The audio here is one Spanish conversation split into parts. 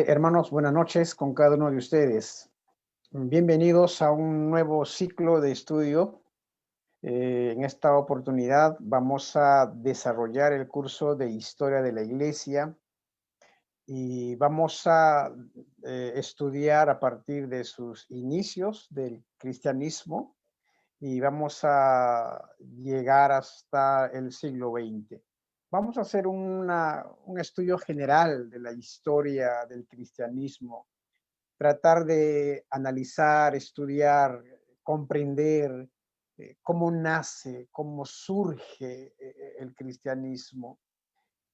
Hermanos, buenas noches con cada uno de ustedes. Bienvenidos a un nuevo ciclo de estudio. En esta oportunidad vamos a desarrollar el curso de Historia de la Iglesia y vamos a estudiar a partir de sus inicios del cristianismo y vamos a llegar hasta el siglo XX. Vamos a hacer un estudio general de la historia del cristianismo, tratar de analizar, estudiar, comprender cómo nace, cómo surge el cristianismo.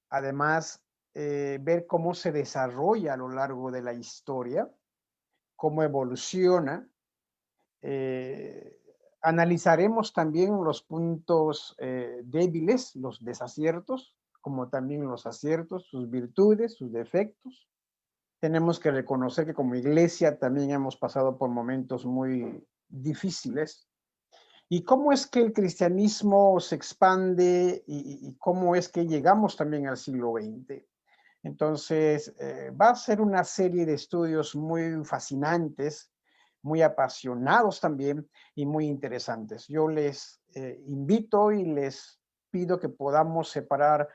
Además, ver cómo se desarrolla a lo largo de la historia, cómo evoluciona. Analizaremos también los puntos débiles, los desaciertos, como también los aciertos, sus virtudes, sus defectos. Tenemos que reconocer que como iglesia también hemos pasado por momentos muy difíciles. ¿Y cómo es que el cristianismo se expande y cómo es que llegamos también al siglo XX? Entonces, va a ser una serie de estudios muy fascinantes, muy apasionados también y muy interesantes. Yo les invito y les pido que podamos separar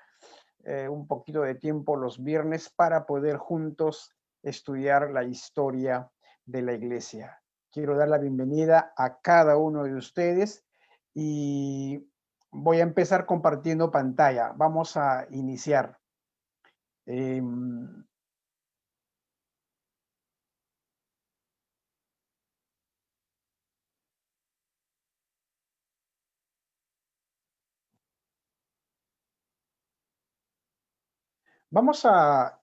un poquito de tiempo los viernes para poder juntos estudiar la historia de la iglesia. Quiero dar la bienvenida a cada uno de ustedes y voy a empezar compartiendo pantalla. Vamos a iniciar. Vamos a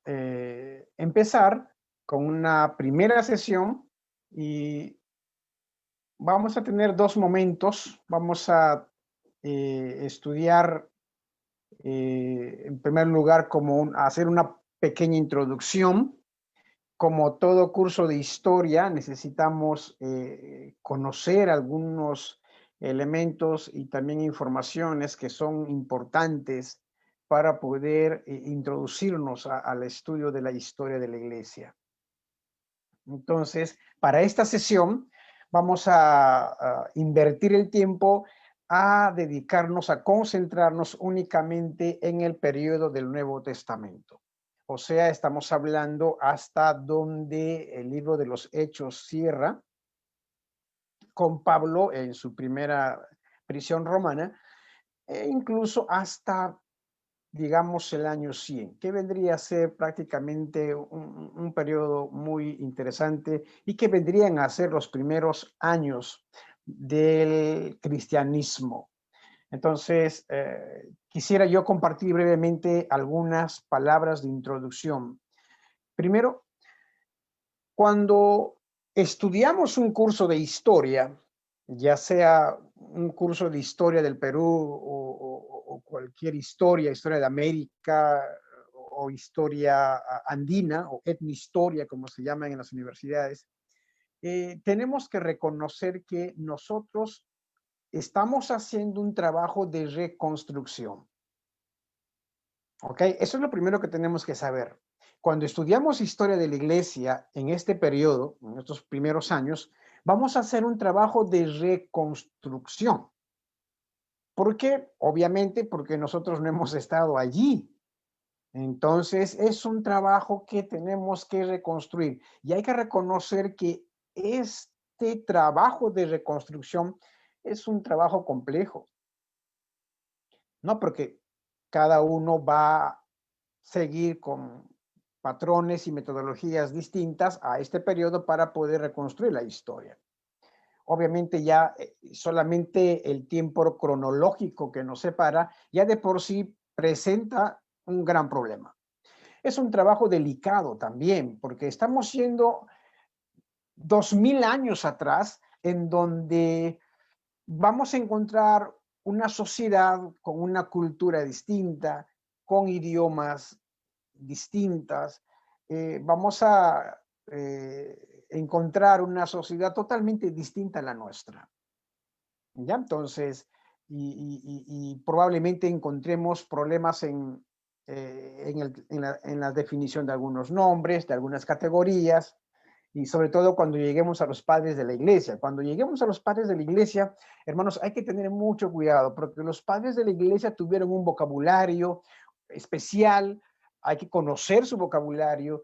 empezar con una primera sesión y vamos a tener dos momentos. Vamos a estudiar, en primer lugar, hacer una pequeña introducción. Como todo curso de historia, necesitamos conocer algunos elementos y también informaciones que son importantes para poder introducirnos al estudio de la historia de la iglesia. Entonces, para esta sesión vamos a invertir el tiempo a dedicarnos a concentrarnos únicamente en el periodo del Nuevo Testamento. O sea, estamos hablando hasta donde el libro de los Hechos cierra con Pablo en su primera prisión romana, e incluso hasta, digamos, el año 100, que vendría a ser prácticamente un periodo muy interesante y que vendrían a ser los primeros años del cristianismo. Entonces, quisiera yo compartir brevemente algunas palabras de introducción. Primero, cuando estudiamos un curso de historia, ya sea un curso de historia del Perú o cualquier historia de América o historia andina o etnohistoria, como se llama en las universidades, tenemos que reconocer que nosotros estamos haciendo un trabajo de reconstrucción. ¿Ok? Eso es lo primero que tenemos que saber. Cuando estudiamos historia de la iglesia en este periodo, en estos primeros años, vamos a hacer un trabajo de reconstrucción. ¿Por qué? Obviamente porque nosotros no hemos estado allí. Entonces, es un trabajo que tenemos que reconstruir. Y hay que reconocer que este trabajo de reconstrucción es un trabajo complejo. No, porque cada uno va a seguir con patrones y metodologías distintas a este periodo para poder reconstruir la historia. Obviamente ya solamente el tiempo cronológico que nos separa ya de por sí presenta un gran problema. Es un trabajo delicado también, porque estamos yendo 2000 años atrás, en donde vamos a encontrar una sociedad con una cultura distinta, con idiomas distintas. Vamos a encontrar una sociedad totalmente distinta a la nuestra. ¿Ya? Entonces, y probablemente encontremos problemas en la definición de algunos nombres, de algunas categorías, y sobre todo cuando lleguemos a los padres de la iglesia. Cuando lleguemos a los padres de la iglesia, hermanos, hay que tener mucho cuidado, porque los padres de la iglesia tuvieron un vocabulario especial, hay que conocer su vocabulario,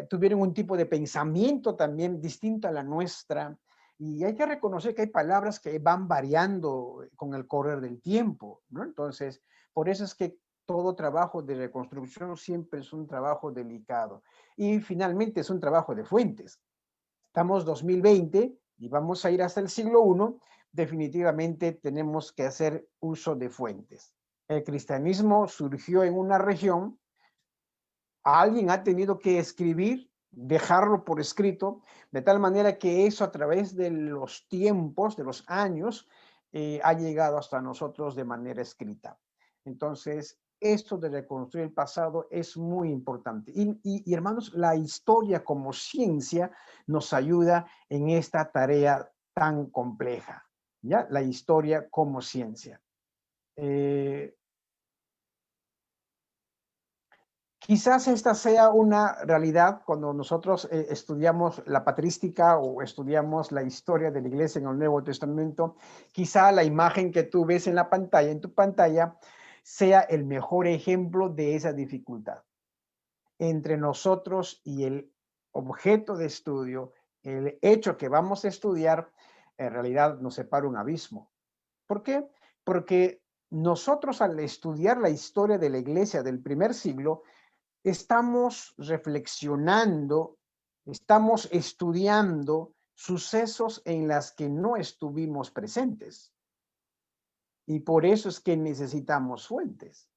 tuvieron un tipo de pensamiento también distinto a la nuestra, y hay que reconocer que hay palabras que van variando con el correr del tiempo, ¿no? Entonces, por eso es que todo trabajo de reconstrucción siempre es un trabajo delicado. Y finalmente es un trabajo de fuentes. Estamos 2020 y vamos a ir hasta el siglo I. Definitivamente tenemos que hacer uso de fuentes. El cristianismo surgió en una región, alguien ha tenido que escribir, dejarlo por escrito, de tal manera que eso a través de los tiempos, de los años, ha llegado hasta nosotros de manera escrita. Entonces, esto de reconstruir el pasado es muy importante. Y hermanos, la historia como ciencia nos ayuda en esta tarea tan compleja, ¿ya? La historia como ciencia. Quizás esta sea una realidad cuando nosotros estudiamos la patrística o estudiamos la historia de la iglesia en el Nuevo Testamento. Quizá la imagen que tú ves en la pantalla, en tu pantalla, sea el mejor ejemplo de esa dificultad. Entre nosotros y el objeto de estudio, el hecho que vamos a estudiar, en realidad nos separa un abismo. ¿Por qué? Porque nosotros al estudiar la historia de la iglesia del primer siglo, estamos reflexionando, estamos estudiando sucesos en las que no estuvimos presentes. Y por eso es que necesitamos fuentes.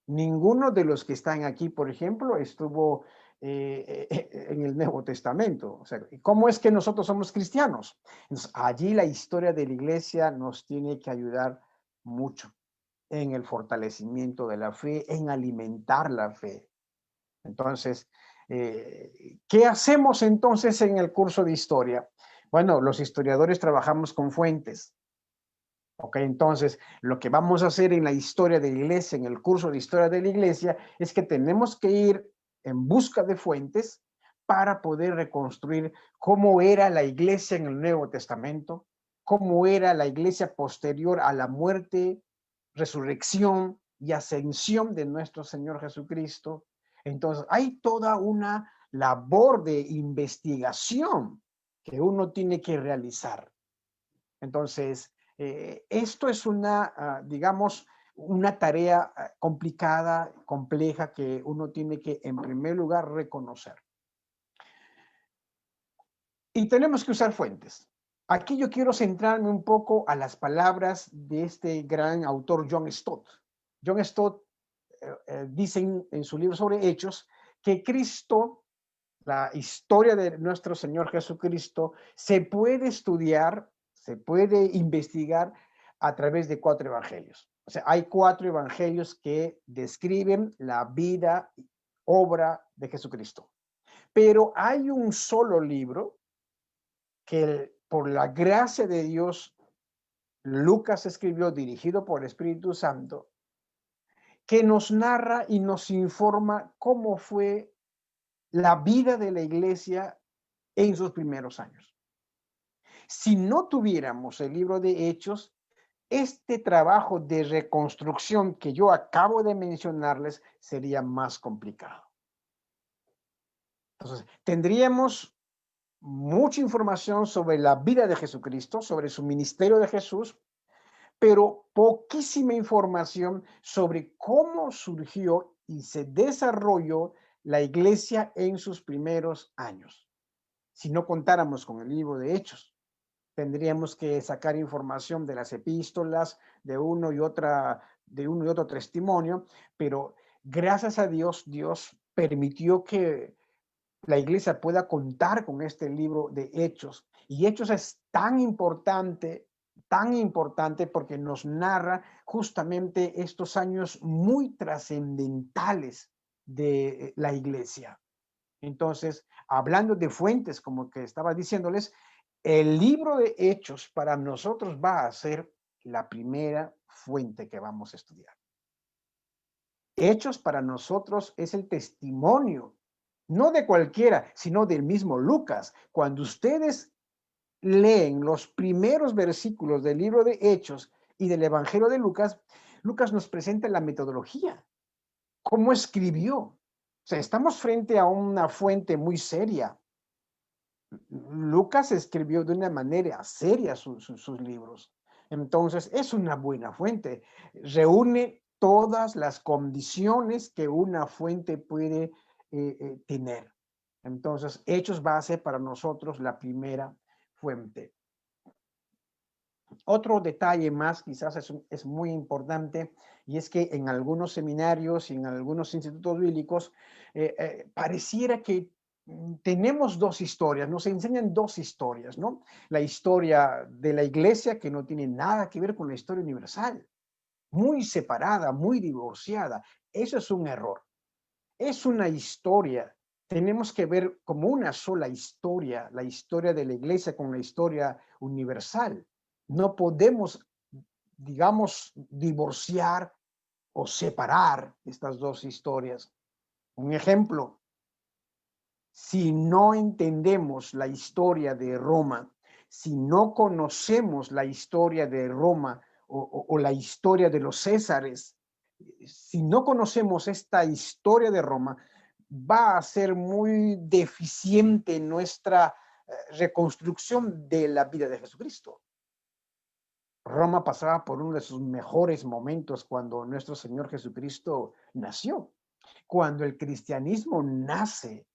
Ninguno de los que están aquí, por ejemplo, estuvo en el Nuevo Testamento. O sea, ¿cómo es que nosotros somos cristianos? Entonces, allí la historia de la iglesia nos tiene que ayudar mucho en el fortalecimiento de la fe, en alimentar la fe. Entonces, ¿qué hacemos entonces en el curso de historia? Bueno, los historiadores trabajamos con fuentes. Ok, entonces lo que vamos a hacer en la historia de la iglesia, en el curso de historia de la iglesia, es que tenemos que ir en busca de fuentes para poder reconstruir cómo era la iglesia en el Nuevo Testamento, cómo era la iglesia posterior a la muerte, resurrección y ascensión de nuestro Señor Jesucristo. Entonces, hay toda una labor de investigación que uno tiene que realizar. Entonces, esto es una, digamos, una tarea complicada, compleja, que uno tiene que, en primer lugar, reconocer. Y tenemos que usar fuentes. Aquí yo quiero centrarme un poco a las palabras de este gran autor John Stott. John Stott dice en su libro sobre Hechos que Cristo, la historia de nuestro Señor Jesucristo, se puede estudiar, se puede investigar a través de 4 evangelios. O sea, hay 4 evangelios que describen la vida, obra de Jesucristo. Pero hay un solo libro que por la gracia de Dios, Lucas escribió, dirigido por el Espíritu Santo, que nos narra y nos informa cómo fue la vida de la iglesia en sus primeros años. Si no tuviéramos el libro de Hechos, este trabajo de reconstrucción que yo acabo de mencionarles sería más complicado. Entonces, tendríamos mucha información sobre la vida de Jesucristo, sobre su ministerio de Jesús, pero poquísima información sobre cómo surgió y se desarrolló la iglesia en sus primeros años. Si no contáramos con el libro de Hechos, tendríamos que sacar información de las epístolas, de uno y otro testimonio, pero gracias a Dios, Dios permitió que la iglesia pueda contar con este libro de Hechos. Y Hechos es tan importante porque nos narra justamente estos años muy trascendentales de la iglesia. Entonces, hablando de fuentes, como que estaba diciéndoles, el libro de Hechos para nosotros va a ser la primera fuente que vamos a estudiar. Hechos para nosotros es el testimonio, no de cualquiera, sino del mismo Lucas. Cuando ustedes leen los primeros versículos del libro de Hechos y del Evangelio de Lucas, Lucas nos presenta la metodología, cómo escribió. O sea, estamos frente a una fuente muy seria. Lucas escribió de una manera seria sus libros. Entonces, es una buena fuente. Reúne todas las condiciones que una fuente puede tener. Entonces, Hechos va a ser para nosotros la primera fuente. Otro detalle más, quizás es muy importante, y es que en algunos seminarios y en algunos institutos bíblicos pareciera que tenemos dos historias, nos enseñan dos historias, ¿no? La historia de la iglesia, que no tiene nada que ver con la historia universal, muy separada, muy divorciada. Eso es un error. Es una historia. Tenemos que ver como una sola historia, la historia de la iglesia con la historia universal. No podemos, digamos, divorciar o separar estas dos historias. Un ejemplo, si no entendemos la historia de Roma, si no conocemos la historia de Roma o la historia de los Césares, si no conocemos esta historia de Roma, va a ser muy deficiente nuestra reconstrucción de la vida de Jesucristo. Roma pasaba por uno de sus mejores momentos cuando nuestro Señor Jesucristo nació. Cuando el cristianismo nace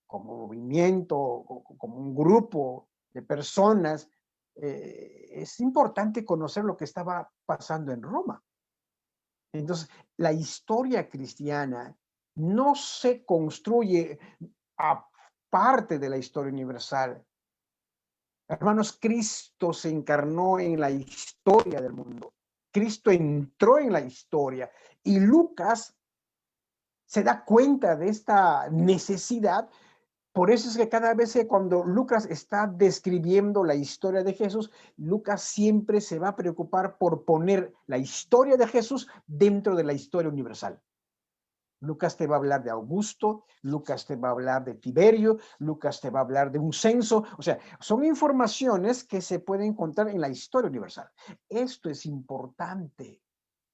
como movimiento, como un grupo de personas, es importante conocer lo que estaba pasando en Roma. Entonces, la historia cristiana no se construye aparte de la historia universal. Hermanos, Cristo se encarnó en la historia del mundo. Cristo entró en la historia y Lucas se da cuenta de esta necesidad. Por eso es que cada vez que cuando Lucas está describiendo la historia de Jesús, Lucas siempre se va a preocupar por poner la historia de Jesús dentro de la historia universal. Lucas te va a hablar de Augusto, Lucas te va a hablar de Tiberio, Lucas te va a hablar de un censo. O sea, son informaciones que se pueden encontrar en la historia universal. Esto es importante,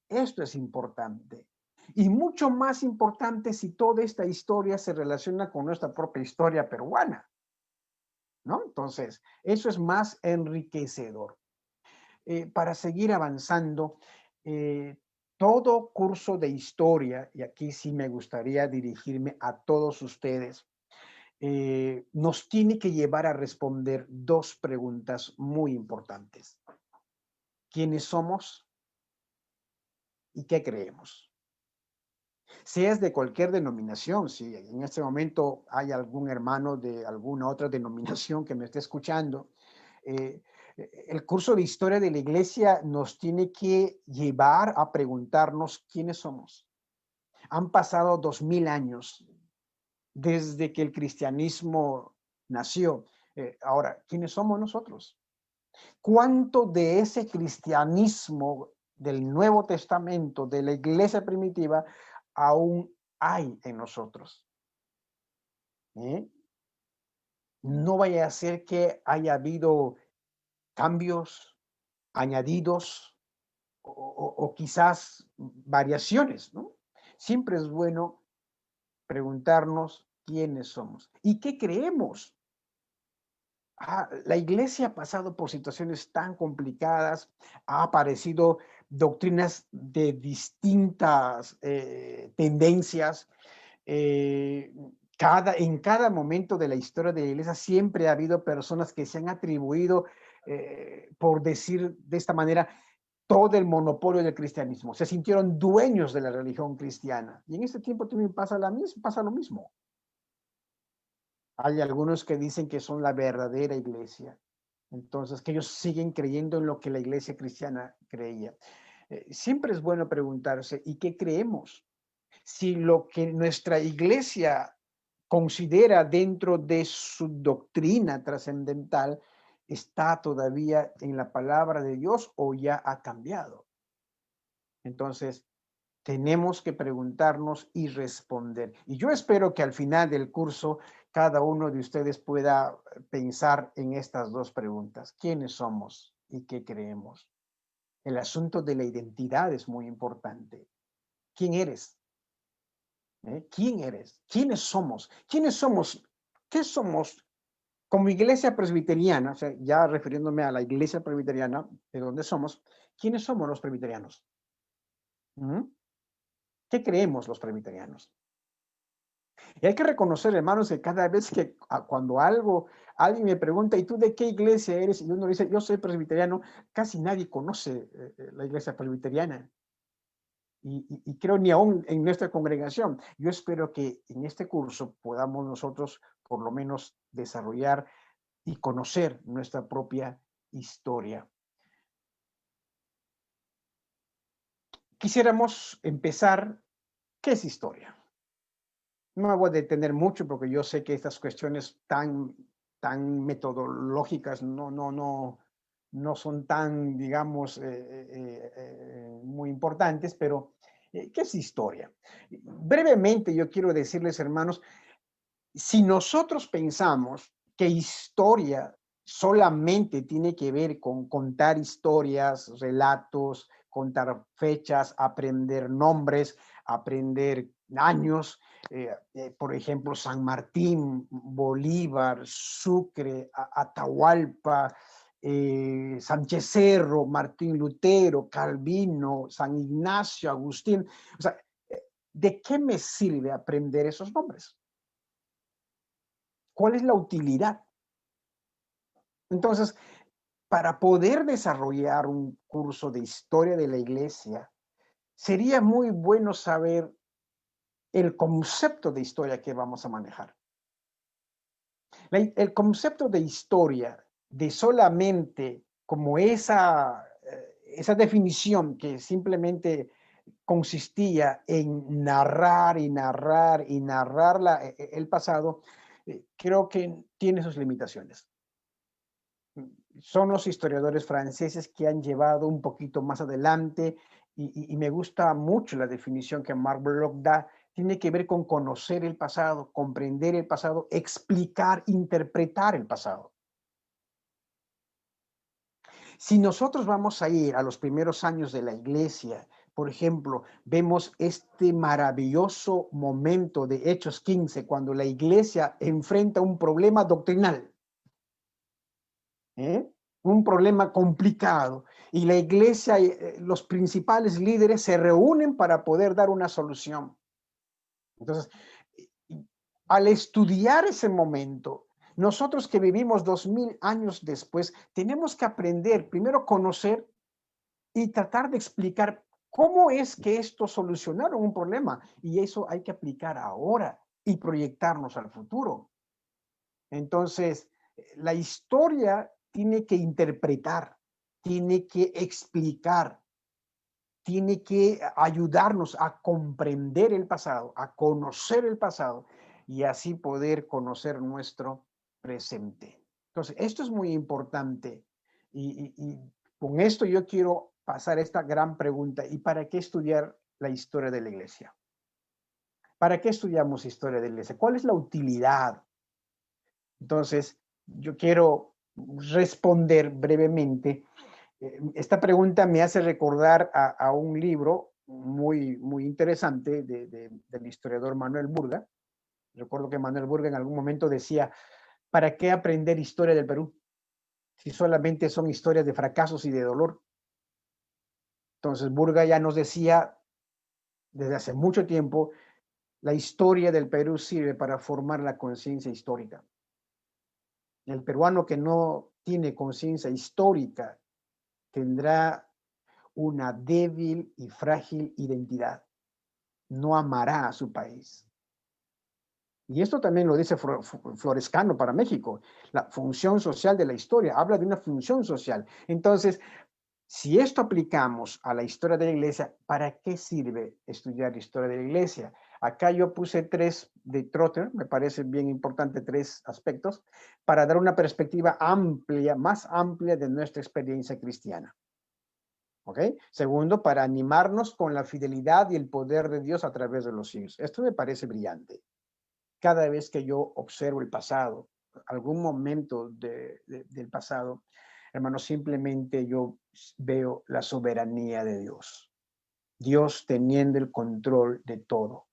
esto es importante. Y mucho más importante si toda esta historia se relaciona con nuestra propia historia peruana, ¿no? Entonces, eso es más enriquecedor. Para seguir avanzando, todo curso de historia, y aquí sí me gustaría dirigirme a todos ustedes, nos tiene que llevar a responder dos preguntas muy importantes. ¿Quiénes somos y qué creemos? Seas de cualquier denominación, si en este momento hay algún hermano de alguna otra denominación que me esté escuchando, el curso de historia de la iglesia nos tiene que llevar a preguntarnos quiénes somos. Han pasado 2000 años desde que el cristianismo nació. Ahora, ¿quiénes somos nosotros? ¿Cuánto de ese cristianismo del Nuevo Testamento, de la iglesia primitiva, aún hay en nosotros? No vaya a ser que haya habido cambios añadidos o quizás variaciones, ¿no? Siempre es bueno preguntarnos quiénes somos y qué creemos. La iglesia ha pasado por situaciones tan complicadas, ha aparecido doctrinas de distintas tendencias. En cada momento de la historia de la iglesia siempre ha habido personas que se han atribuido, por decir de esta manera, todo el monopolio del cristianismo. Se sintieron dueños de la religión cristiana. Y en este tiempo también pasa lo mismo. Hay algunos que dicen que son la verdadera iglesia. Entonces, que ellos siguen creyendo en lo que la iglesia cristiana creía. Siempre es bueno preguntarse, ¿y qué creemos? Si lo que nuestra iglesia considera dentro de su doctrina trascendental está todavía en la palabra de Dios o ya ha cambiado. Entonces, tenemos que preguntarnos y responder. Y yo espero que al final del curso cada uno de ustedes pueda pensar en estas dos preguntas. ¿Quiénes somos y qué creemos? El asunto de la identidad es muy importante. ¿Quién eres? ¿Quién eres? ¿Quiénes somos? ¿Quiénes somos? ¿Qué somos? Como iglesia presbiteriana, o sea, ya refiriéndome a la iglesia presbiteriana, de donde somos, ¿quiénes somos los presbiterianos? ¿Qué creemos los presbiterianos? Y hay que reconocer, hermanos, que cada vez que cuando alguien me pregunta, ¿y tú de qué iglesia eres? Y uno dice, yo soy presbiteriano, casi nadie conoce la iglesia presbiteriana. Y creo ni aún en nuestra congregación. Yo espero que en este curso podamos nosotros por lo menos desarrollar y conocer nuestra propia historia. Quisiéramos empezar, ¿qué es historia? No me voy a detener mucho porque yo sé que estas cuestiones tan metodológicas no son tan, digamos, muy importantes, pero ¿qué es historia? Brevemente yo quiero decirles, hermanos, si nosotros pensamos que historia solamente tiene que ver con contar historias, relatos, contar fechas, aprender nombres, aprender años, por ejemplo, San Martín, Bolívar, Sucre, Atahualpa, Sánchez Cerro, Martín Lutero, Calvino, San Ignacio, Agustín. O sea, ¿de qué me sirve aprender esos nombres? ¿Cuál es la utilidad? Entonces, para poder desarrollar un curso de historia de la iglesia, sería muy bueno saber el concepto de historia que vamos a manejar. El concepto de historia, de solamente como esa definición que simplemente consistía en narrar y narrar y narrar el pasado, creo que tiene sus limitaciones. Son los historiadores franceses que han llevado un poquito más adelante y me gusta mucho la definición que Marc Bloch da. Tiene que ver con conocer el pasado, comprender el pasado, explicar, interpretar el pasado. Si nosotros vamos a ir a los primeros años de la iglesia, por ejemplo, vemos este maravilloso momento de Hechos 15, cuando la iglesia enfrenta un problema doctrinal. Un problema complicado y la iglesia, los principales líderes se reúnen para poder dar una solución. Entonces, al estudiar ese momento, nosotros que vivimos 2000 años después, tenemos que aprender, primero conocer y tratar de explicar cómo es que esto solucionaron un problema, y eso hay que aplicar ahora y proyectarnos al futuro. Entonces, la historia tiene que interpretar, tiene que explicar, tiene que ayudarnos a comprender el pasado, a conocer el pasado y así poder conocer nuestro presente. Entonces, esto es muy importante y con esto yo quiero pasar esta gran pregunta. ¿Y para qué estudiar la historia de la iglesia? ¿Para qué estudiamos historia de la iglesia? ¿Cuál es la utilidad? Entonces, yo quiero responder brevemente. Esta pregunta me hace recordar a un libro muy interesante del historiador Manuel Burga. Recuerdo que Manuel Burga en algún momento decía, ¿para qué aprender historia del Perú? Si solamente son historias de fracasos y de dolor. Entonces Burga ya nos decía desde hace mucho tiempo, la historia del Perú sirve para formar la conciencia histórica. El peruano que no tiene conciencia histórica tendrá una débil y frágil identidad. No amará a su país. Y esto también lo dice Florescano para México. La función social de la historia habla de una función social. Entonces, si esto aplicamos a la historia de la iglesia, ¿para qué sirve estudiar historia de la iglesia? Acá yo puse 3 de Trotter, me parece bien importante 3 aspectos, para dar una perspectiva amplia, más amplia de nuestra experiencia cristiana. ¿Ok? Segundo, para animarnos con la fidelidad y el poder de Dios a través de los siglos. Esto me parece brillante. Cada vez que yo observo el pasado, algún momento del pasado, hermano, simplemente yo veo la soberanía de Dios. Dios teniendo el control de todo.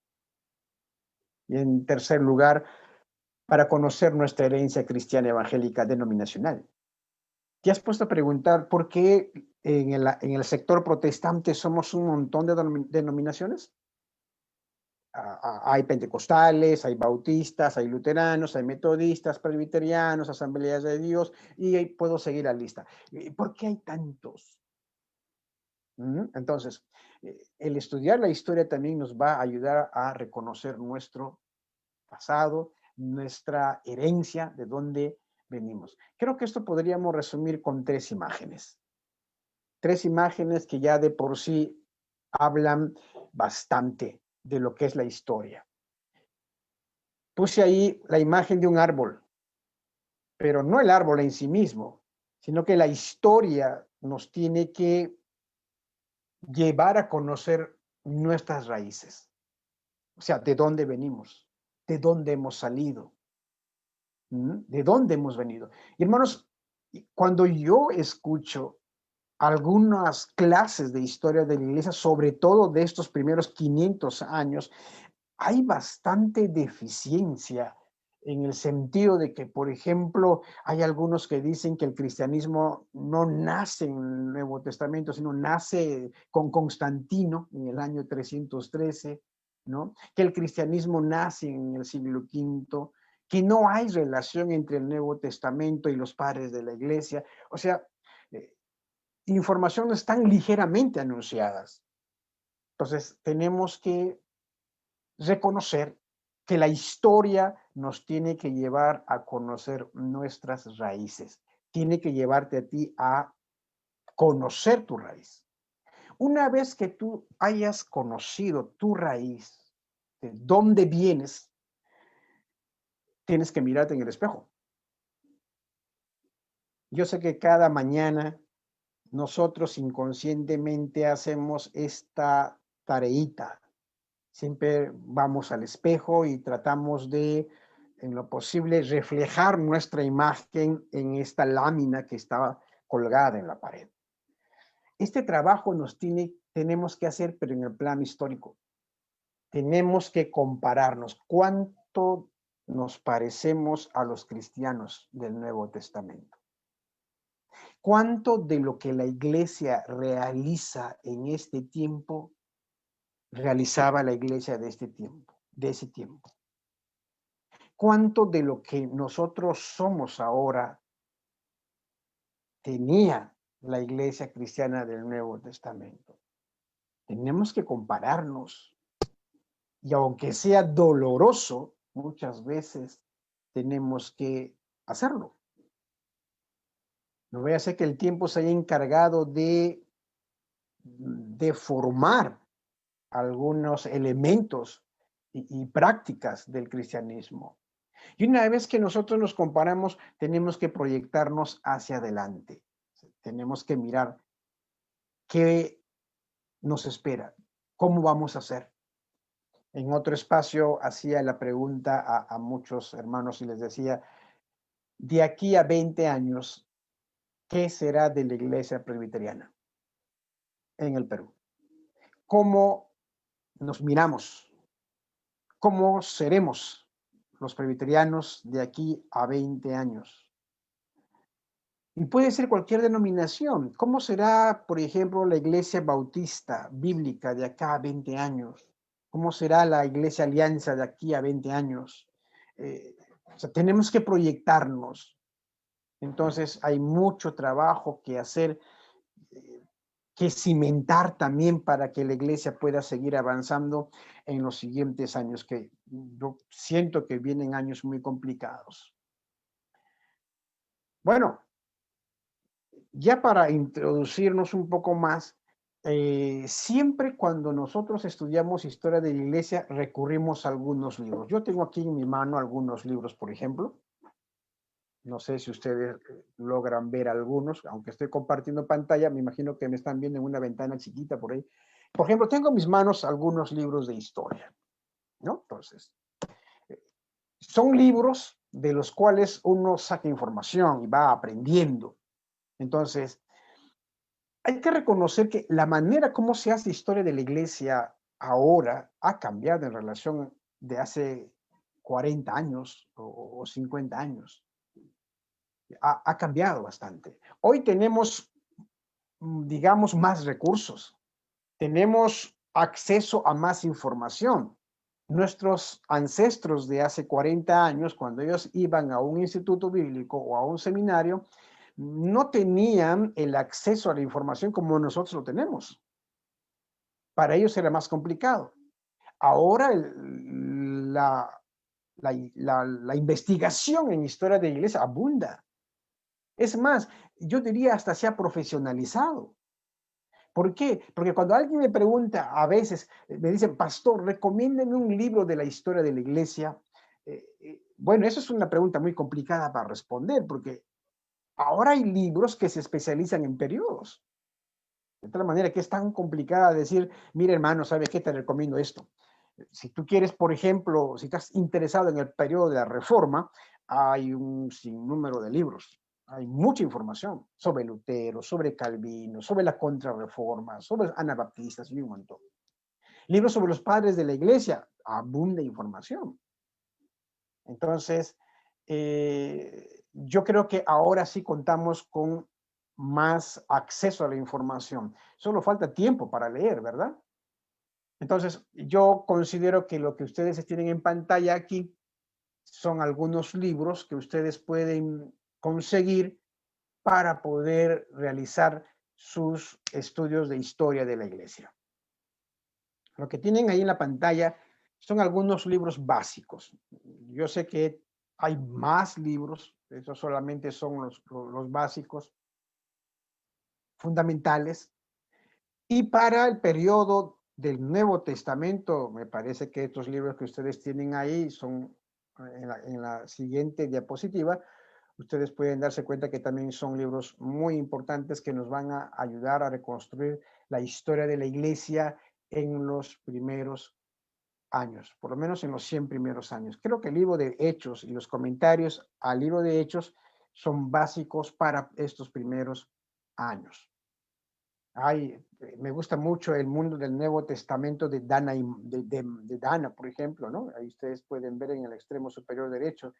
Y en tercer lugar, para conocer nuestra herencia cristiana evangélica denominacional. ¿Te has puesto a preguntar por qué en el sector protestante somos un montón de denominaciones? Hay pentecostales, hay bautistas, hay luteranos, hay metodistas, presbiterianos, asambleas de Dios, y ahí puedo seguir la lista. ¿Por qué hay tantos? Entonces, el estudiar la historia también nos va a ayudar a reconocer nuestro pasado, nuestra herencia, de dónde venimos. Creo que esto podríamos resumir con 3 imágenes. 3 imágenes que ya de por sí hablan bastante de lo que es la historia. Puse ahí la imagen de un árbol, pero no el árbol en sí mismo, sino que la historia nos tiene que llevar a conocer nuestras raíces. O sea, de dónde venimos, de dónde hemos salido, de dónde hemos venido. Y hermanos, cuando yo escucho algunas clases de historia de la iglesia, sobre todo de estos primeros 500 años, hay bastante deficiencia en el sentido de que, por ejemplo, hay algunos que dicen que el cristianismo no nace en el Nuevo Testamento, sino nace con Constantino en el año 313, ¿no? Que el cristianismo nace en el siglo V, que no hay relación entre el Nuevo Testamento y los padres de la iglesia. O sea, informaciones tan ligeramente anunciadas. Entonces, tenemos que reconocer que la historia nos tiene que llevar a conocer nuestras raíces. Tiene que llevarte a ti a conocer tu raíz. Una vez que tú hayas conocido tu raíz, de dónde vienes, tienes que mirarte en el espejo. Yo sé que cada mañana nosotros inconscientemente hacemos esta tareita. Siempre vamos al espejo y tratamos de, en lo posible, reflejar nuestra imagen en esta lámina que estaba colgada en la pared. Este trabajo tenemos que hacer, pero en el plano histórico. Tenemos que compararnos. ¿Cuánto nos parecemos a los cristianos del Nuevo Testamento? ¿Cuánto de lo que la iglesia realiza en este tiempo realizaba la iglesia de ese tiempo? ¿Cuánto de lo que nosotros somos ahora tenía la iglesia cristiana del Nuevo Testamento? Tenemos que compararnos. Y aunque sea doloroso, muchas veces tenemos que hacerlo. No voy a hacer que el tiempo se haya encargado de formar algunos elementos y prácticas del cristianismo. Y una vez que nosotros nos comparamos, tenemos que proyectarnos hacia adelante. Tenemos que mirar qué nos espera, cómo vamos a hacer. En otro espacio hacía la pregunta a muchos hermanos y les decía, de aquí a 20 años, ¿qué será de la iglesia presbiteriana en el Perú? ¿Cómo nos miramos? ¿Cómo seremos los presbiterianos de aquí a 20 años? Y puede ser cualquier denominación. ¿Cómo será, por ejemplo, la iglesia bautista bíblica de acá a 20 años? ¿Cómo será la iglesia alianza de aquí a 20 años? O sea, tenemos que proyectarnos. Entonces, hay mucho trabajo que hacer, que cimentar también para que la iglesia pueda seguir avanzando en los siguientes años, que yo siento que vienen años muy complicados. Bueno, ya para introducirnos un poco más, siempre cuando nosotros estudiamos historia de la iglesia recurrimos a algunos libros. Yo tengo aquí en mi mano algunos libros, por ejemplo. No sé si ustedes logran ver algunos, aunque estoy compartiendo pantalla, me imagino que me están viendo en una ventana chiquita por ahí. Por ejemplo, tengo en mis manos algunos libros de historia, ¿no? Entonces, son libros de los cuales uno saca información y va aprendiendo. Entonces, hay que reconocer que la manera como se hace historia de la iglesia ahora ha cambiado en relación de hace 40 años o 50 años. Ha cambiado bastante. Hoy tenemos, digamos, más recursos. Tenemos acceso a más información. Nuestros ancestros de hace 40 años, cuando ellos iban a un instituto bíblico o a un seminario, no tenían el acceso a la información como nosotros lo tenemos. Para ellos era más complicado. Ahora la investigación en historia de la iglesia abunda. Es más, yo diría hasta se ha profesionalizado. ¿Por qué? Porque cuando alguien me pregunta, a veces me dicen, pastor, recomiéndeme un libro de la historia de la iglesia. Bueno, eso es una pregunta muy complicada para responder, porque ahora hay libros que se especializan en periodos. De tal manera que es tan complicada decir, mira hermano, ¿sabe qué? Te recomiendo esto. Si tú quieres, por ejemplo, si estás interesado en el periodo de la Reforma, hay un sinnúmero de libros. Hay mucha información sobre Lutero, sobre Calvino, sobre la Contrarreforma, sobre anabaptistas y un montón. Libros sobre los padres de la iglesia, abunda información. Entonces, yo creo que ahora sí contamos con más acceso a la información. Solo falta tiempo para leer, ¿verdad? Entonces, yo considero que lo que ustedes tienen en pantalla aquí son algunos libros que ustedes pueden conseguir para poder realizar sus estudios de historia de la iglesia. Lo que tienen ahí en la pantalla son algunos libros básicos. Yo sé que hay más libros, estos solamente son los básicos, fundamentales. Y para el periodo del Nuevo Testamento, me parece que estos libros que ustedes tienen ahí son en la siguiente diapositiva. Ustedes pueden darse cuenta que también son libros muy importantes que nos van a ayudar a reconstruir la historia de la iglesia en los primeros años, por lo menos en los 100 primeros años. Creo que el libro de Hechos y los comentarios al libro de Hechos son básicos para estos primeros años. Me gusta mucho el mundo del Nuevo Testamento de Dana, de Dana, por ejemplo, ¿no? Ahí ustedes pueden ver en el extremo superior derecho.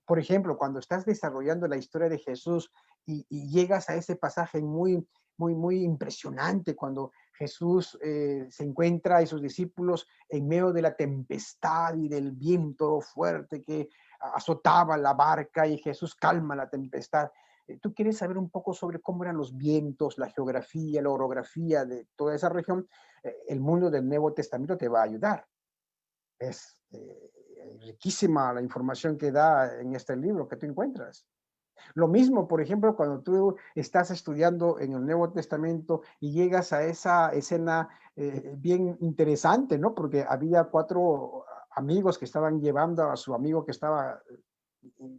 Por ejemplo, cuando estás desarrollando la historia de Jesús y llegas a ese pasaje muy impresionante, cuando Jesús se encuentra y sus discípulos en medio de la tempestad y del viento fuerte que azotaba la barca y Jesús calma la tempestad. Tú quieres saber un poco sobre cómo eran los vientos, la geografía, la orografía de toda esa región, el mundo del Nuevo Testamento te va a ayudar. Es riquísima la información que da en este libro que tú encuentras. Lo mismo, por ejemplo, cuando tú estás estudiando en el Nuevo Testamento y llegas a esa escena bien interesante, ¿no? Porque había 4 amigos que estaban llevando a su amigo que estaba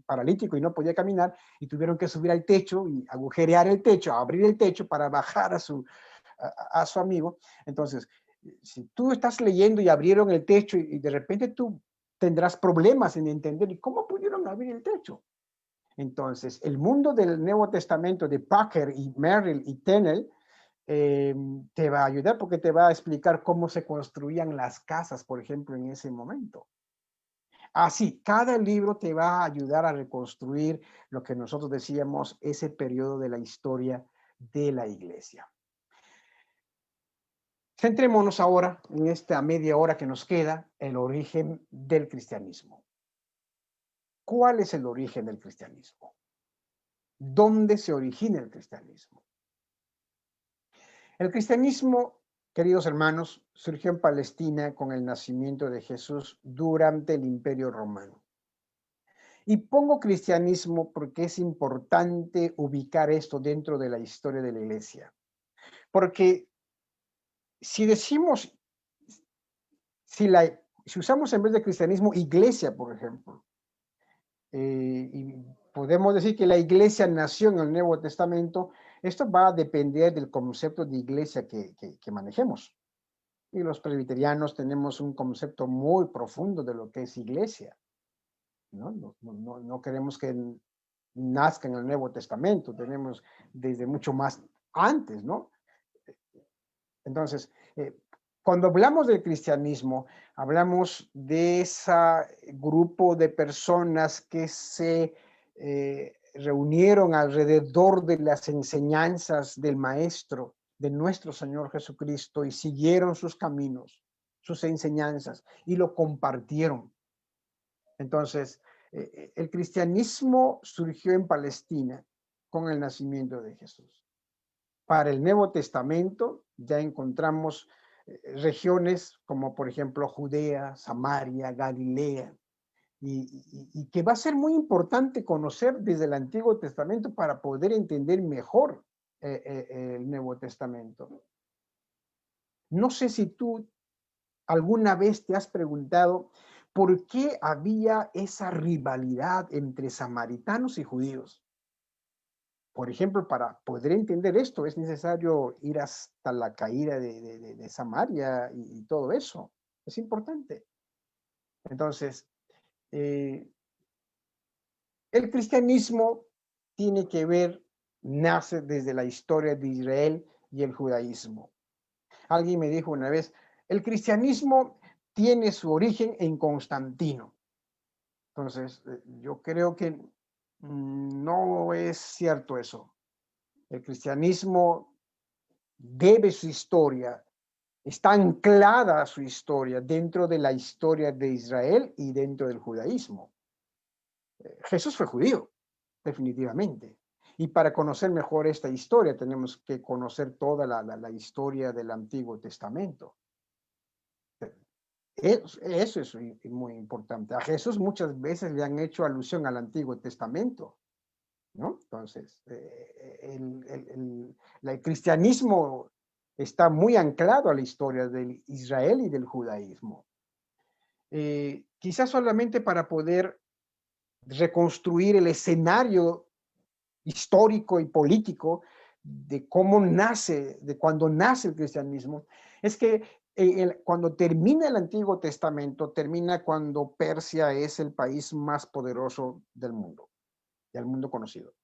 paralítico y no podía caminar y tuvieron que subir al techo y agujerear el techo, abrir el techo para bajar a su amigo. Entonces, si tú estás leyendo y abrieron el techo y de repente tú tendrás problemas en entender ¿y cómo pudieron abrir el techo? Entonces, el mundo del Nuevo Testamento de Packer y Merrill y Tennell te va a ayudar porque te va a explicar cómo se construían las casas, por ejemplo, en ese momento. Así, cada libro te va a ayudar a reconstruir lo que nosotros decíamos, ese periodo de la historia de la iglesia. Centrémonos ahora en esta media hora que nos queda, el origen del cristianismo. ¿Cuál es el origen del cristianismo? ¿Dónde se origina el cristianismo? El cristianismo, queridos hermanos, surgió en Palestina con el nacimiento de Jesús durante el Imperio Romano. Y pongo cristianismo porque es importante ubicar esto dentro de la historia de la iglesia. Porque si decimos, si usamos en vez de cristianismo iglesia, por ejemplo, y podemos decir que la iglesia nació en el Nuevo Testamento, esto va a depender del concepto de iglesia que manejemos. Y los presbiterianos tenemos un concepto muy profundo de lo que es iglesia, ¿no? No queremos que nazca en el Nuevo Testamento, tenemos desde mucho más antes, ¿no? Entonces, cuando hablamos del cristianismo, hablamos de ese grupo de personas que se reunieron alrededor de las enseñanzas del Maestro, de nuestro Señor Jesucristo, y siguieron sus caminos, sus enseñanzas, y lo compartieron. Entonces, el cristianismo surgió en Palestina con el nacimiento de Jesús. Para el Nuevo Testamento ya encontramos regiones como por ejemplo Judea, Samaria, Galilea, y que va a ser muy importante conocer desde el Antiguo Testamento para poder entender mejor el Nuevo Testamento. No sé si tú alguna vez te has preguntado por qué había esa rivalidad entre samaritanos y judíos. Por ejemplo, para poder entender esto es necesario ir hasta la caída de Samaria y todo eso. Es importante. Entonces, el cristianismo tiene que ver, nace desde la historia de Israel y el judaísmo. Alguien me dijo una vez, el cristianismo tiene su origen en Constantino. Entonces, yo creo que no es cierto eso. El cristianismo debe su historia, está anclada su historia dentro de la historia de Israel y dentro del judaísmo. Jesús fue judío, definitivamente. Y para conocer mejor esta historia tenemos que conocer toda la historia del Antiguo Testamento. Eso es muy importante. A Jesús muchas veces le han hecho alusión al Antiguo Testamento, ¿no? Entonces, el cristianismo está muy anclado a la historia del Israel y del judaísmo. Quizás solamente para poder reconstruir el escenario histórico y político de cómo nace, de cuando nace el cristianismo, es que cuando termina el Antiguo Testamento, termina cuando Persia es el país más poderoso del mundo conocido.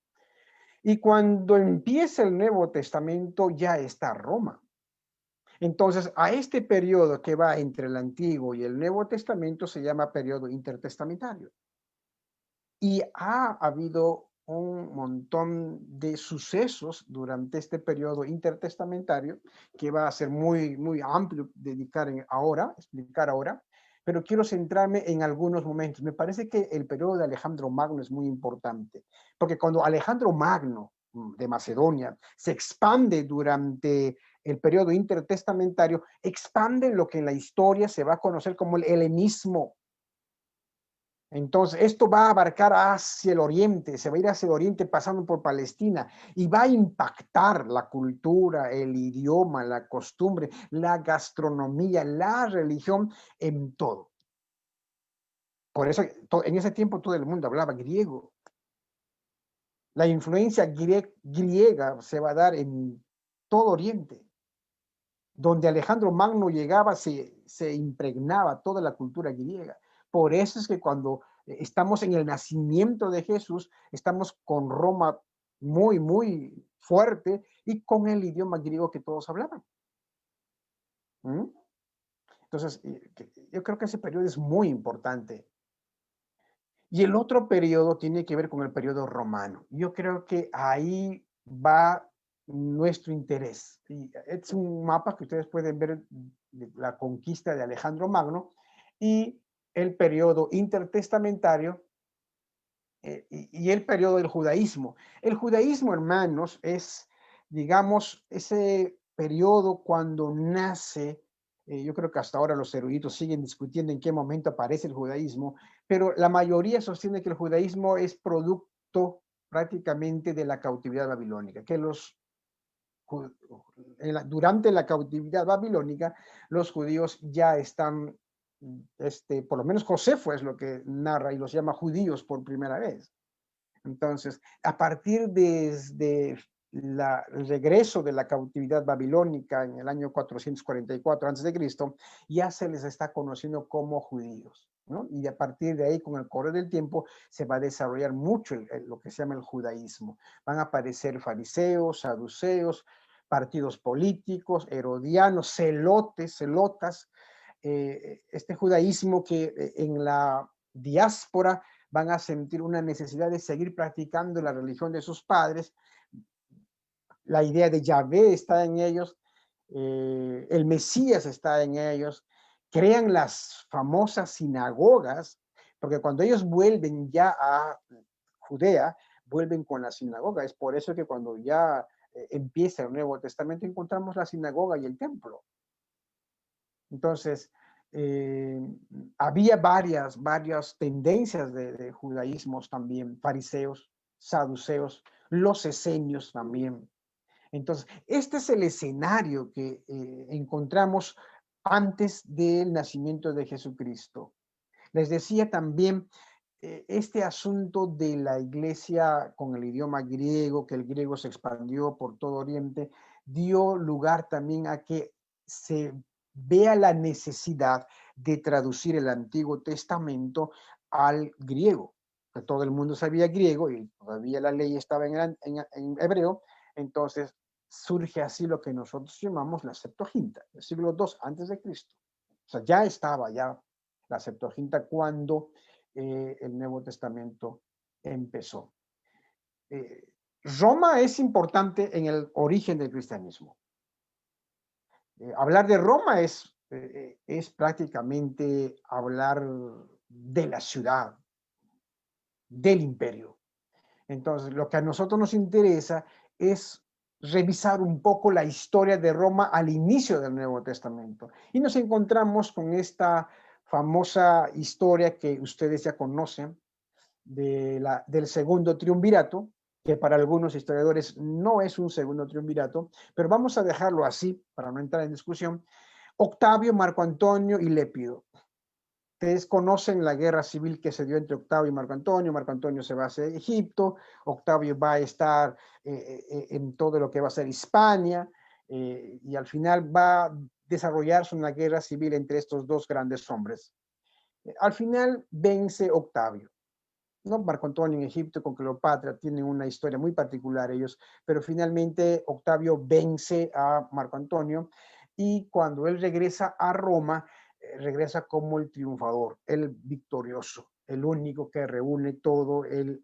Y cuando empieza el Nuevo Testamento ya está Roma. Entonces, a este periodo que va entre el Antiguo y el Nuevo Testamento se llama periodo intertestamentario. Y ha habido un montón de sucesos durante este periodo intertestamentario que va a ser muy amplio explicar ahora, pero quiero centrarme en algunos momentos. Me parece que el periodo de Alejandro Magno es muy importante, porque cuando Alejandro Magno de Macedonia se expande durante el periodo intertestamentario, expande lo que en la historia se va a conocer como el helenismo. Entonces, esto va a abarcar hacia el oriente, se va a ir hacia el oriente pasando por Palestina y va a impactar la cultura, el idioma, la costumbre, la gastronomía, la religión, en todo. Por eso, en ese tiempo todo el mundo hablaba griego. La influencia griega se va a dar en todo Oriente. Donde Alejandro Magno llegaba, se impregnaba toda la cultura griega. Por eso es que cuando estamos en el nacimiento de Jesús, estamos con Roma muy fuerte y con el idioma griego que todos hablaban. Entonces, yo creo que ese periodo es muy importante. Y el otro periodo tiene que ver con el periodo romano. Yo creo que ahí va nuestro interés. Y es un mapa que ustedes pueden ver de la conquista de Alejandro Magno y el periodo intertestamentario y el periodo del judaísmo. El judaísmo, hermanos, es, digamos, ese periodo cuando nace. Yo creo que hasta ahora los eruditos siguen discutiendo en qué momento aparece el judaísmo, pero la mayoría sostiene que el judaísmo es producto prácticamente de la cautividad babilónica, que los durante la cautividad babilónica, los judíos ya están, por lo menos Josefo es lo que narra y los llama judíos por primera vez. Entonces, a partir de el regreso de la cautividad babilónica en el año 444 a.C., ya se les está conociendo como judíos, ¿no? Y a partir de ahí, con el correr del tiempo, se va a desarrollar mucho lo que se llama el judaísmo. Van a aparecer fariseos, saduceos, partidos políticos, herodianos, celotas, este judaísmo que en la diáspora van a sentir una necesidad de seguir practicando la religión de sus padres. La idea de Yahvé está en ellos, el Mesías está en ellos, crean las famosas sinagogas, porque cuando ellos vuelven ya a Judea, vuelven con la sinagoga. Es por eso que cuando ya empieza el Nuevo Testamento encontramos la sinagoga y el templo. Entonces, había varias tendencias de judaísmos también, fariseos, saduceos, los esenios también. Entonces, este es el escenario que encontramos antes del nacimiento de Jesucristo. Les decía también este asunto de la iglesia con el idioma griego, que el griego se expandió por todo Oriente, dio lugar también a que se vea la necesidad de traducir el Antiguo Testamento al griego, que todo el mundo sabía griego y todavía la ley estaba en hebreo. Entonces surge así lo que nosotros llamamos la Septuaginta, el siglo II antes de Cristo. O sea, ya estaba la Septuaginta cuando el Nuevo Testamento empezó. Roma es importante en el origen del cristianismo. Hablar de Roma es prácticamente hablar de la ciudad, del imperio. Entonces, lo que a nosotros nos interesa es revisar un poco la historia de Roma al inicio del Nuevo Testamento. Y nos encontramos con esta famosa historia que ustedes ya conocen del segundo triunvirato, que para algunos historiadores no es un segundo triunvirato, pero vamos a dejarlo así para no entrar en discusión. Octavio, Marco Antonio y Lépido. Ustedes conocen la guerra civil que se dio entre Octavio y Marco Antonio. Marco Antonio se va hacia Egipto, Octavio va a estar en todo lo que va a ser Hispania, y al final va a desarrollarse una guerra civil entre estos dos grandes hombres. Al final vence Octavio, ¿no? Marco Antonio en Egipto con Cleopatra tienen una historia muy particular ellos, pero finalmente Octavio vence a Marco Antonio y cuando él regresa a Roma, regresa como el triunfador, el victorioso, el único que reúne todo el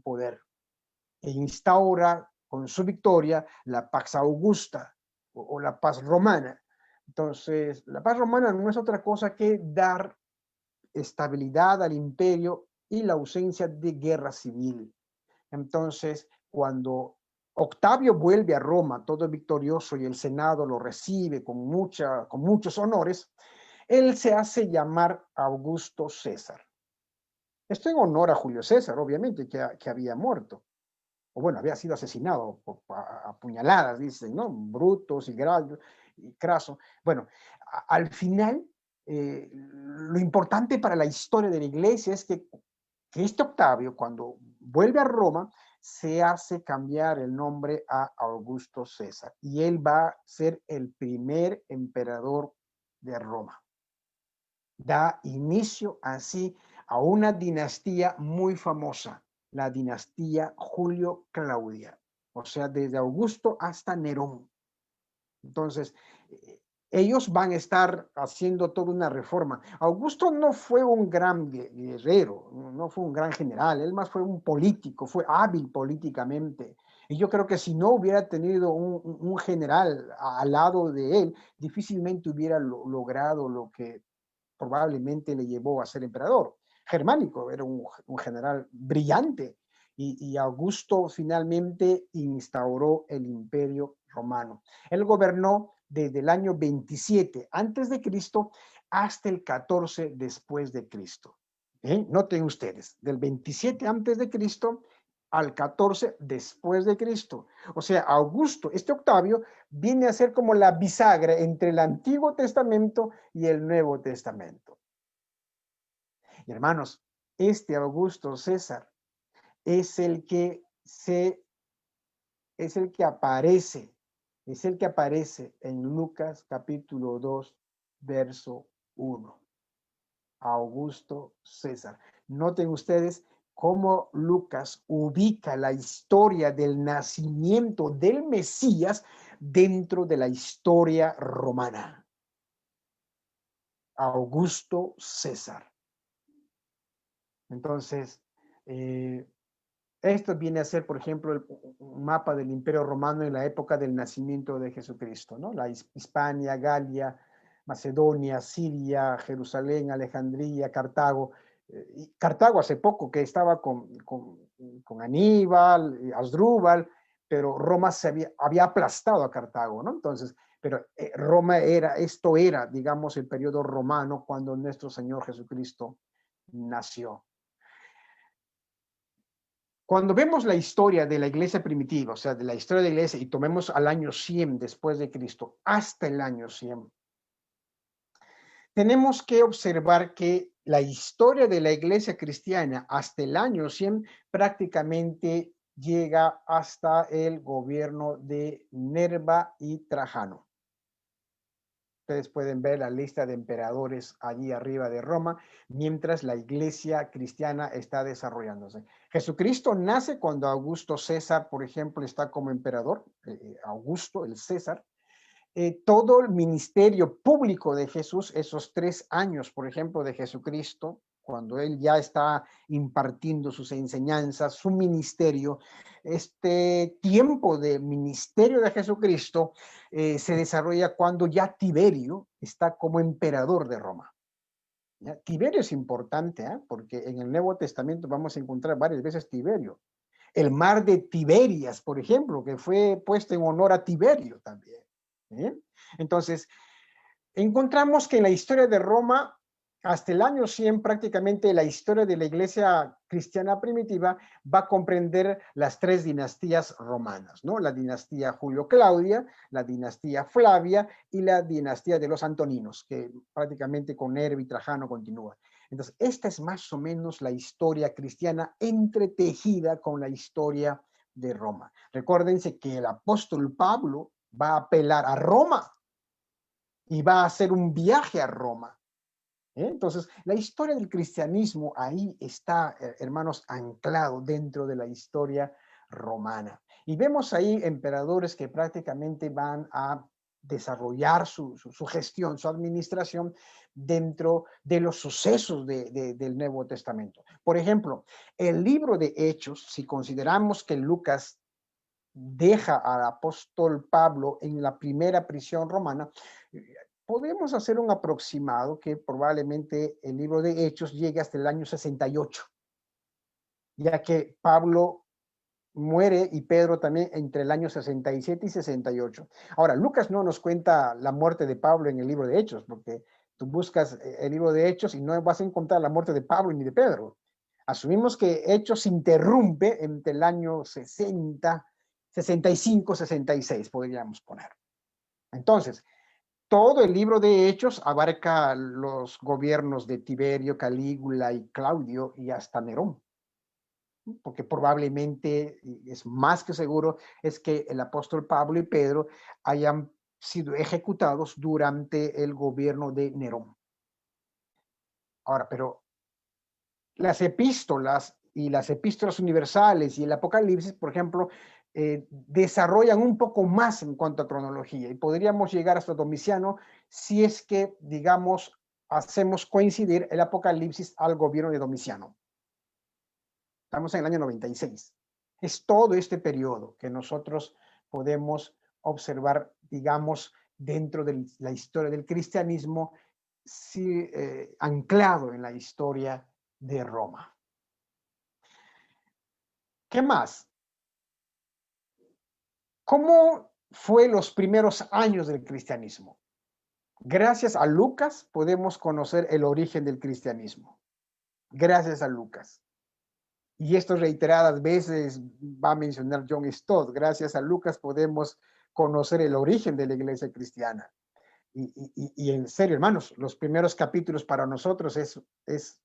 poder e instaura con su victoria la Pax Augusta o la paz romana. Entonces, la paz romana no es otra cosa que dar estabilidad al imperio y la ausencia de guerra civil. Entonces, cuando Octavio vuelve a Roma, todo victorioso, y el Senado lo recibe con muchos honores, él se hace llamar Augusto César. Esto en honor a Julio César, obviamente, que había muerto. O bueno, había sido asesinado a puñaladas, dicen, ¿no? Brutus y Craso. Bueno, al final, lo importante para la historia de la iglesia es que este Octavio, cuando vuelve a Roma, se hace cambiar el nombre a Augusto César y él va a ser el primer emperador de Roma. Da inicio así a una dinastía muy famosa, la dinastía Julio-Claudia, o sea, desde Augusto hasta Nerón. Entonces, ellos van a estar haciendo toda una reforma. Augusto no fue un gran guerrero, no fue un gran general, él más fue un político, fue hábil políticamente. Y yo creo que si no hubiera tenido un general al lado de él, difícilmente hubiera logrado lo que probablemente le llevó a ser emperador. Germánico era un general brillante y Augusto finalmente instauró el imperio romano. Él gobernó desde el año 27 antes de Cristo hasta el 14 después de Cristo. Noten ustedes, del 27 antes de Cristo al 14 después de Cristo. O sea, Augusto, este Octavio, viene a ser como la bisagra entre el Antiguo Testamento y el Nuevo Testamento. Y hermanos, este Augusto César es el que es el que aparece, en Lucas capítulo 2, verso 1. Augusto César. Noten ustedes cómo Lucas ubica la historia del nacimiento del Mesías dentro de la historia romana. Augusto César. Entonces, esto viene a ser, por ejemplo, un mapa del Imperio Romano en la época del nacimiento de Jesucristo, ¿no? La Hispania, Galia, Macedonia, Siria, Jerusalén, Alejandría, Cartago. Cartago hace poco que estaba con Aníbal, Asdrúbal, pero Roma había aplastado a Cartago, ¿no? Entonces, pero Roma esto era, digamos, el periodo romano cuando nuestro Señor Jesucristo nació. Cuando vemos la historia de la iglesia primitiva, o sea, de la historia de la iglesia, y tomemos al año 100 después de Cristo, hasta el año 100, tenemos que observar que la historia de la iglesia cristiana hasta el año 100 prácticamente llega hasta el gobierno de Nerva y Trajano. Ustedes pueden ver la lista de emperadores allí arriba de Roma, mientras la iglesia cristiana está desarrollándose. Jesucristo nace cuando Augusto César, por ejemplo, está como emperador, Augusto, el César. Todo el ministerio público de Jesús, esos 3 años, por ejemplo, de Jesucristo, cuando él ya está impartiendo sus enseñanzas, su ministerio, este tiempo de ministerio de Jesucristo se desarrolla cuando ya Tiberio está como emperador de Roma. ¿Ya? Tiberio es importante, porque en el Nuevo Testamento vamos a encontrar varias veces Tiberio. El mar de Tiberias, por ejemplo, que fue puesto en honor a Tiberio también. Entonces, encontramos que en la historia de Roma, hasta el año 100, prácticamente la historia de la iglesia cristiana primitiva va a comprender las 3 dinastías romanas, ¿no? La dinastía Julio-Claudia, la dinastía Flavia y la dinastía de los Antoninos, que prácticamente con Nerva y Trajano continúa. Entonces, esta es más o menos la historia cristiana entretejida con la historia de Roma. Recuérdense que el apóstol Pablo va a apelar a Roma y va a hacer un viaje a Roma. Entonces, la historia del cristianismo ahí está, hermanos, anclado dentro de la historia romana. Y vemos ahí emperadores que prácticamente van a desarrollar su gestión, su administración dentro de los sucesos del Nuevo Testamento. Por ejemplo, el libro de Hechos, si consideramos que Lucas deja al apóstol Pablo en la primera prisión romana, podemos hacer un aproximado que probablemente el libro de Hechos llegue hasta el año 68, ya que Pablo muere y Pedro también entre el año 67 y 68. Ahora, Lucas no nos cuenta la muerte de Pablo en el libro de Hechos, porque tú buscas el libro de Hechos y no vas a encontrar la muerte de Pablo ni de Pedro. Asumimos que Hechos se interrumpe entre el año 60, 65, 66, podríamos poner. Entonces, todo el libro de Hechos abarca los gobiernos de Tiberio, Calígula y Claudio y hasta Nerón. Porque probablemente, es más que seguro, es que el apóstol Pablo y Pedro hayan sido ejecutados durante el gobierno de Nerón. Ahora, pero las epístolas y las epístolas universales y el Apocalipsis, por ejemplo, desarrollan un poco más en cuanto a cronología y podríamos llegar hasta Domiciano si es que, digamos, hacemos coincidir el Apocalipsis al gobierno de Domiciano. Estamos en el año 96. Es todo este periodo que nosotros podemos observar, digamos, dentro de la historia del cristianismo, sí, anclado en la historia de Roma. ¿Qué más? ¿Cómo fue los primeros años del cristianismo? Gracias a Lucas podemos conocer el origen del cristianismo. Gracias a Lucas. Y esto reiteradas veces va a mencionar John Stott. Gracias a Lucas podemos conocer el origen de la iglesia cristiana. Y en serio, hermanos, los primeros capítulos para nosotros es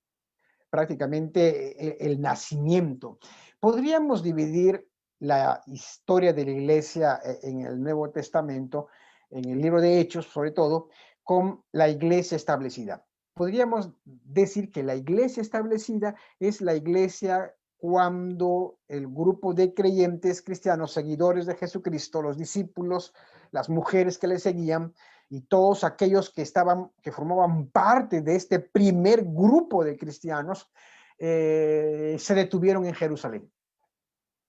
prácticamente nacimiento. Podríamos dividir la historia de la iglesia en el Nuevo Testamento, en el libro de Hechos, sobre todo, con la iglesia establecida. Podríamos decir que la iglesia establecida es la iglesia cuando el grupo de creyentes cristianos, seguidores de Jesucristo, los discípulos, las mujeres que le seguían, y todos aquellos que formaban parte de este primer grupo de cristianos, se detuvieron en Jerusalén.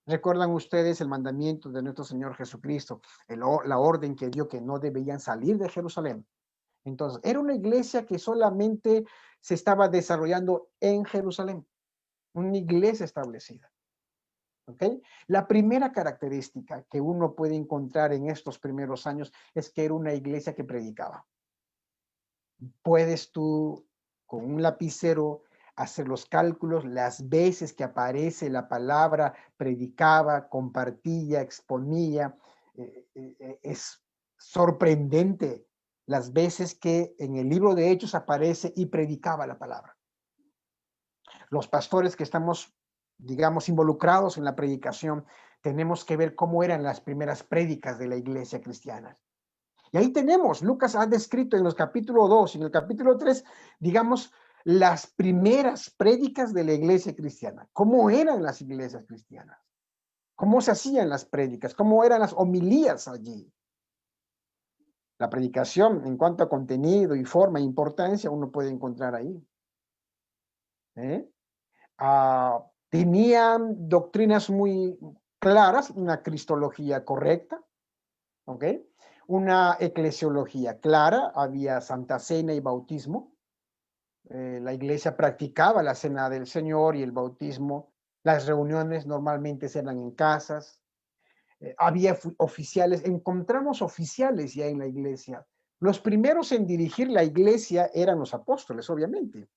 ¿Recuerdan ustedes el mandamiento de nuestro Señor Jesucristo? La orden que dio que no debían salir de Jerusalén. Entonces, era una iglesia que solamente se estaba desarrollando en Jerusalén. Una iglesia establecida. ¿Okay? La primera característica que uno puede encontrar en estos primeros años es que era una iglesia que predicaba. Puedes tú, con un lapicero, hacer los cálculos, las veces que aparece la palabra predicaba, compartía, exponía. Es sorprendente las veces que en el libro de Hechos aparece y predicaba la palabra. Los pastores que estamos, digamos, involucrados en la predicación, tenemos que ver cómo eran las primeras prédicas de la iglesia cristiana. Y ahí tenemos, Lucas ha descrito en los capítulos 2 y en el capítulo 3, digamos, las primeras prédicas de la iglesia cristiana. ¿Cómo eran las iglesias cristianas? ¿Cómo se hacían las prédicas? ¿Cómo eran las homilías allí? La predicación en cuanto a contenido y forma e importancia uno puede encontrar ahí. Tenían doctrinas muy claras, una cristología correcta, ¿ok? Una eclesiología clara, había Santa Cena y bautismo. La iglesia practicaba la Cena del Señor y el bautismo. Las reuniones normalmente eran en casas. Había oficiales, encontramos oficiales ya en la iglesia. Los primeros en dirigir la iglesia eran los apóstoles, obviamente.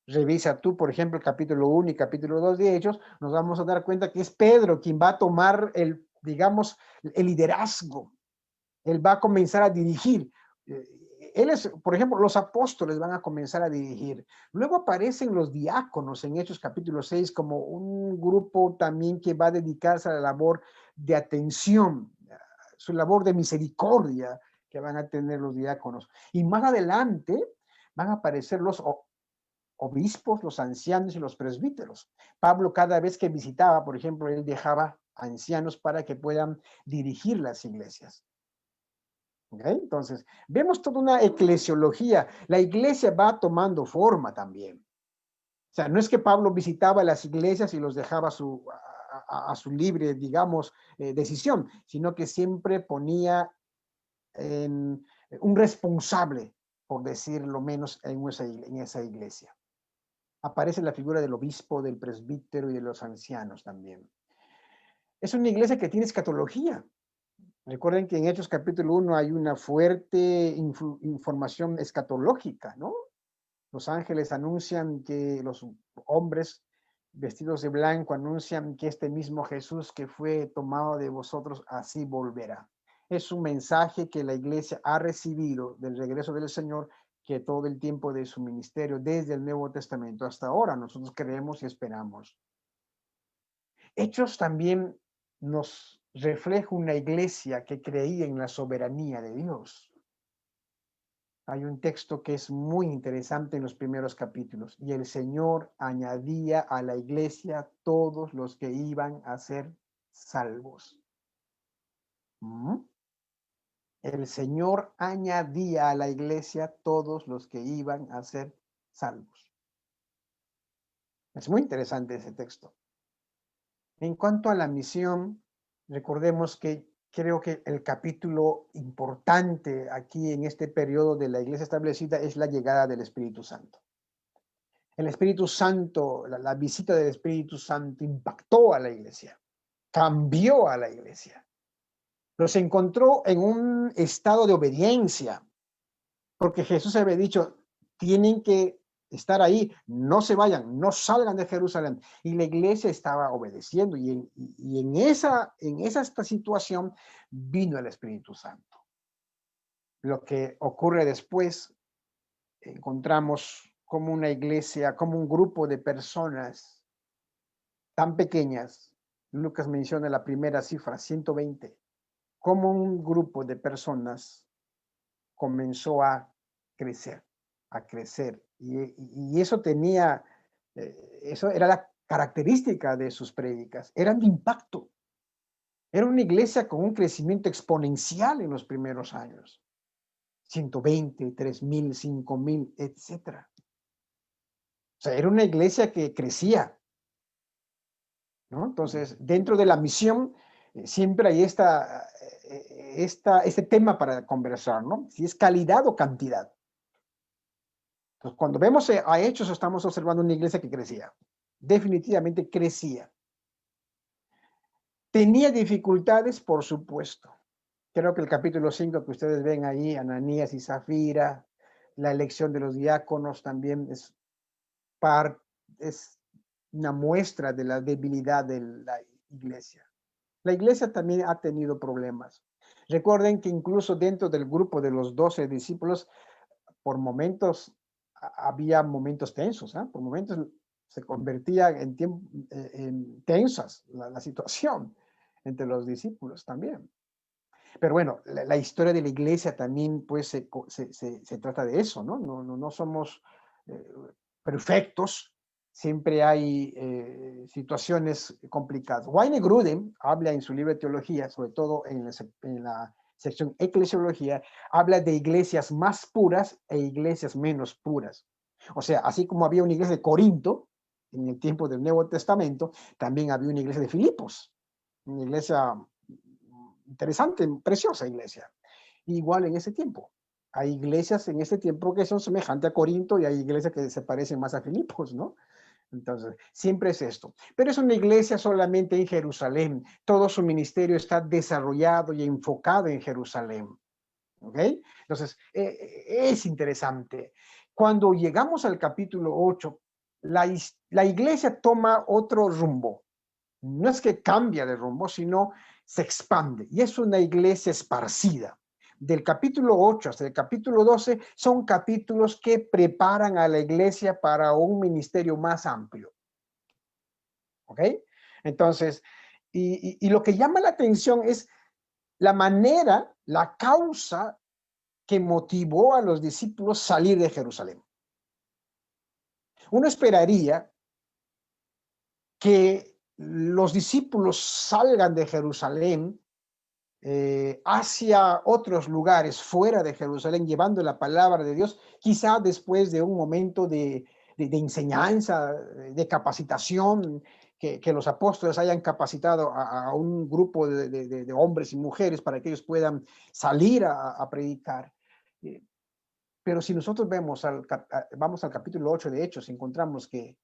Revisa tú, por ejemplo, el capítulo 1 y capítulo 2 de Hechos, nos vamos a dar cuenta que es Pedro quien va a tomar digamos, el liderazgo. Él va a comenzar a dirigir. Por ejemplo, los apóstoles van a comenzar a dirigir. Luego aparecen los diáconos en Hechos capítulo 6 como un grupo también que va a dedicarse a la labor de atención, su labor de misericordia que van a tener los diáconos. Y más adelante van a aparecer los obispos, los ancianos y los presbíteros. Pablo cada vez que visitaba, por ejemplo, él dejaba ancianos para que puedan dirigir las iglesias. ¿Okay? Entonces, vemos toda una eclesiología. La iglesia va tomando forma también. O sea, no es que Pablo visitaba las iglesias y los dejaba a su libre, digamos, decisión, sino que siempre ponía un responsable, por decirlo menos, en esa iglesia. Aparece la figura del obispo, del presbítero y de los ancianos también. Es una iglesia que tiene escatología. Recuerden que en Hechos capítulo 1 hay una fuerte información escatológica, ¿no? Los ángeles anuncian que los hombres vestidos de blanco anuncian que este mismo Jesús que fue tomado de vosotros así volverá. Es un mensaje que la iglesia ha recibido del regreso del Señor, que todo el tiempo de su ministerio, desde el Nuevo Testamento hasta ahora, nosotros creemos y esperamos. Hechos también nos refleja una iglesia que creía en la soberanía de Dios. Hay un texto que es muy interesante en los primeros capítulos. Y el Señor añadía a la iglesia todos los que iban a ser salvos. El Señor añadía a la iglesia todos los que iban a ser salvos. Es muy interesante ese texto. En cuanto a la misión, recordemos que creo que el capítulo importante aquí en este periodo de la iglesia establecida es la llegada del Espíritu Santo. El Espíritu Santo, la visita del Espíritu Santo impactó a la iglesia, cambió a la iglesia. Los encontró en un estado de obediencia, porque Jesús había dicho, tienen que estar ahí, no se vayan, no salgan de Jerusalén. Y la iglesia estaba obedeciendo y en esta situación vino el Espíritu Santo. Lo que ocurre después, encontramos como una iglesia, como un grupo de personas tan pequeñas. Lucas menciona la primera cifra, 120. Como un grupo de personas comenzó a crecer, a crecer. Y eso tenía, eso era la característica de sus prédicas, eran de impacto. Era una iglesia con un crecimiento exponencial en los primeros años. 120, 3,000, 5,000, etcétera. O sea, era una iglesia que crecía, ¿no? Entonces, dentro de la misión, siempre hay este tema para conversar, ¿no? Si es calidad o cantidad. Entonces, cuando vemos a Hechos, estamos observando una iglesia que crecía. Definitivamente crecía. Tenía dificultades, por supuesto. Creo que el capítulo 5 que ustedes ven ahí, Ananías y Zafira, la elección de los diáconos también es una muestra de la debilidad de la iglesia. La iglesia también ha tenido problemas. Recuerden que incluso dentro del grupo de los 12 discípulos, por momentos había momentos tensos, ¿eh? Por momentos se convertía en tensas la situación entre los discípulos también. Pero bueno, la historia de la iglesia también pues se trata de eso, ¿no? No somos perfectos, siempre hay situaciones complicadas. Wayne Grudem habla en su libro de teología, sobre todo en la sección eclesiología, habla de iglesias más puras e iglesias menos puras. O sea, así como había una iglesia de Corinto en el tiempo del Nuevo Testamento, también había una iglesia de Filipos, una iglesia interesante, preciosa iglesia. Igual en ese tiempo. Hay iglesias en este tiempo que son semejantes a Corinto y hay iglesias que se parecen más a Filipos, ¿no? Entonces, siempre es esto. Pero es una iglesia solamente en Jerusalén. Todo su ministerio está desarrollado y enfocado en Jerusalén. ¿Ok? Entonces, es interesante. Cuando llegamos al capítulo 8, la iglesia toma otro rumbo. No es que cambia de rumbo, sino se expande. Y es una iglesia esparcida. Del capítulo 8 hasta el capítulo 12 son capítulos que preparan a la iglesia para un ministerio más amplio. ¿Ok? Entonces, y lo que llama la atención es la manera, la causa que motivó a los discípulos salir de Jerusalén. Uno esperaría que los discípulos salgan de Jerusalén hacia otros lugares fuera de Jerusalén, llevando la palabra de Dios, quizá después de un momento de enseñanza, de capacitación, que los apóstoles hayan capacitado a un grupo de hombres y mujeres para que ellos puedan salir a predicar. Pero si nosotros vamos al capítulo 8 de Hechos, encontramos que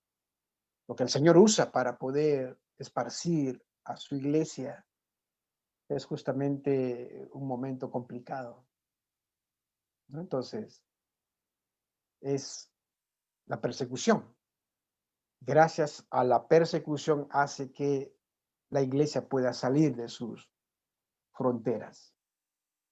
lo que el Señor usa para poder esparcir a su iglesia es justamente un momento complicado, ¿no? Entonces, es la persecución. Gracias a la persecución hace que la iglesia pueda salir de sus fronteras.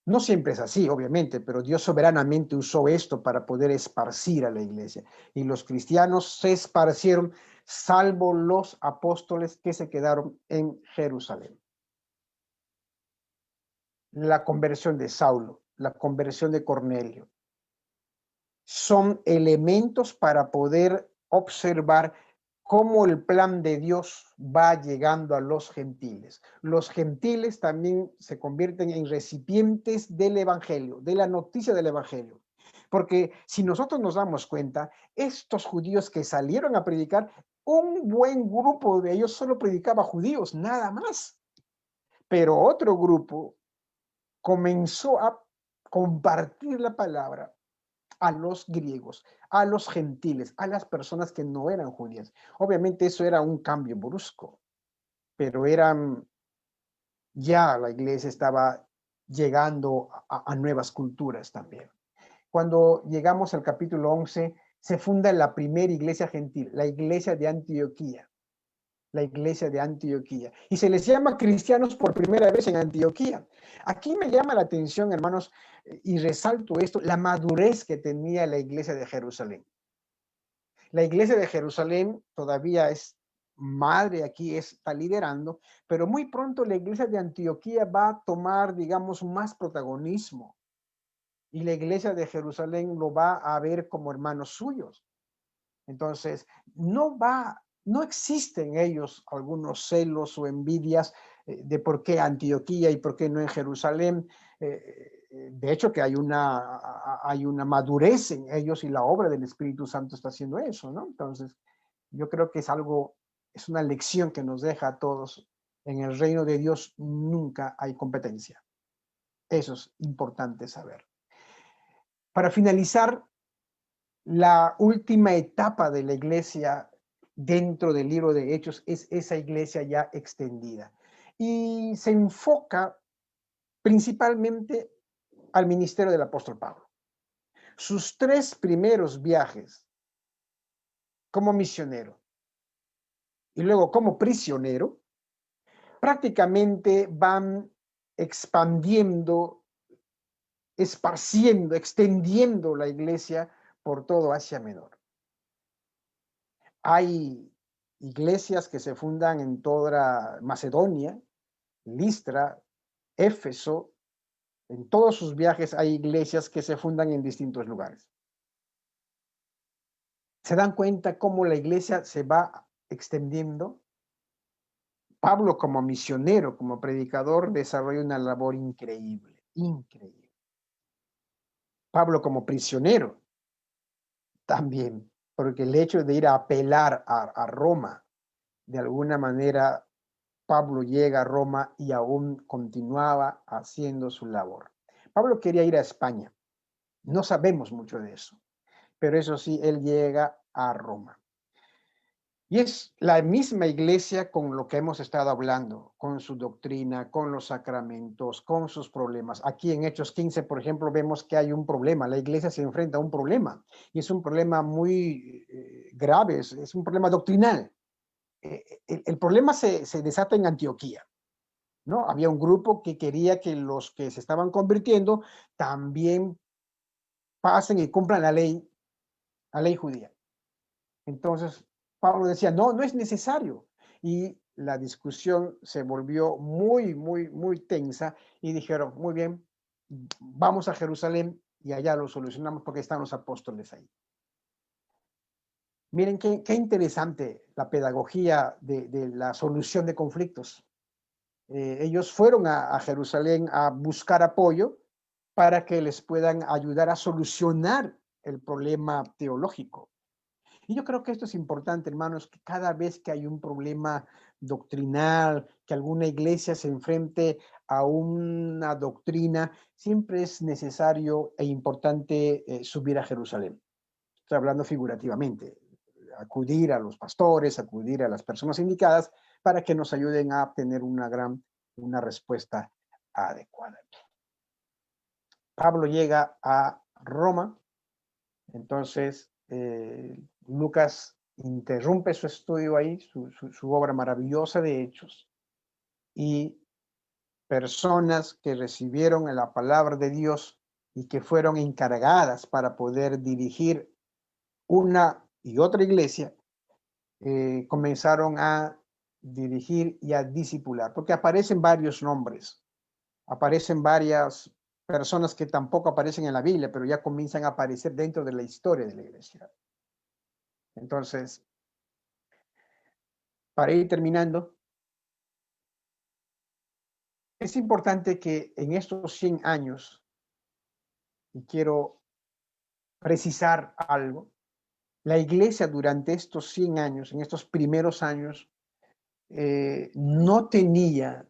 No siempre es así, obviamente, pero Dios soberanamente usó esto para poder esparcir a la iglesia. Y los cristianos se esparcieron, salvo los apóstoles que se quedaron en Jerusalén. La conversión de Saulo, la conversión de Cornelio, son elementos para poder observar cómo el plan de Dios va llegando a los gentiles. Los gentiles también se convierten en recipientes del evangelio, de la noticia del evangelio. Porque si nosotros nos damos cuenta, estos judíos que salieron a predicar, un buen grupo de ellos solo predicaba judíos, nada más. Pero otro grupo comenzó a compartir la palabra a los griegos, a los gentiles, a las personas que no eran judías. Obviamente eso era un cambio brusco, pero ya la iglesia estaba llegando a nuevas culturas también. Cuando llegamos al capítulo 11, se funda la primera iglesia gentil, la iglesia de Antioquía. La iglesia de Antioquía. Y se les llama cristianos por primera vez en Antioquía. Aquí me llama la atención, hermanos, y resalto esto, la madurez que tenía la iglesia de Jerusalén. La iglesia de Jerusalén todavía es madre aquí, está liderando, pero muy pronto la iglesia de Antioquía va a tomar, digamos, más protagonismo. Y la iglesia de Jerusalén lo va a ver como hermanos suyos. Entonces, no existen en ellos algunos celos o envidias de por qué Antioquía y por qué no en Jerusalén. De hecho, que hay una madurez en ellos y la obra del Espíritu Santo está haciendo eso, ¿no? Entonces, yo creo que es una lección que nos deja a todos. En el reino de Dios nunca hay competencia. Eso es importante saber. Para finalizar, la última etapa de la iglesia dentro del libro de Hechos es esa iglesia ya extendida. Y se enfoca principalmente al ministerio del apóstol Pablo. Sus 3 primeros viajes como misionero y luego como prisionero prácticamente van expandiendo, esparciendo, extendiendo la iglesia por todo Asia Menor. Hay iglesias que se fundan en toda Macedonia, Listra, Éfeso. En todos sus viajes hay iglesias que se fundan en distintos lugares. ¿Se dan cuenta cómo la iglesia se va extendiendo? Pablo como misionero, como predicador, desarrolla una labor increíble, increíble. Pablo como prisionero, también, porque el hecho de ir a apelar a Roma, de alguna manera, Pablo llega a Roma y aún continuaba haciendo su labor. Pablo quería ir a España. No sabemos mucho de eso, pero eso sí, él llega a Roma. Y es la misma iglesia con lo que hemos estado hablando, con su doctrina, con los sacramentos, con sus problemas. Aquí en Hechos 15, por ejemplo, vemos que hay un problema. La iglesia se enfrenta a un problema y es un problema muy grave, es un problema doctrinal. El problema se desata en Antioquía, ¿no? Había un grupo que quería que los que se estaban convirtiendo también pasen y cumplan la ley judía. Entonces, Pablo decía, no, no es necesario. Y la discusión se volvió muy tensa y dijeron, muy bien, vamos a Jerusalén y allá lo solucionamos porque están los apóstoles ahí. Miren qué interesante la pedagogía de la solución de conflictos. Ellos fueron a Jerusalén a buscar apoyo para que les puedan ayudar a solucionar el problema teológico. Y yo creo que esto es importante, hermanos, que cada vez que hay un problema doctrinal, que alguna iglesia se enfrente a una doctrina, siempre es necesario e importante subir a Jerusalén. Estoy hablando figurativamente, acudir a los pastores, acudir a las personas indicadas para que nos ayuden a obtener una respuesta adecuada. Pablo llega a Roma, entonces Lucas interrumpe su estudio ahí, su obra maravillosa de Hechos, y personas que recibieron la palabra de Dios y que fueron encargadas para poder dirigir una y otra iglesia, comenzaron a dirigir y a discipular, porque aparecen varios nombres, aparecen varias personas que tampoco aparecen en la Biblia, pero ya comienzan a aparecer dentro de la historia de la iglesia. Entonces, para ir terminando, es importante que en estos 100 años, y quiero precisar algo, la iglesia durante estos 100 años, en estos primeros años, no tenía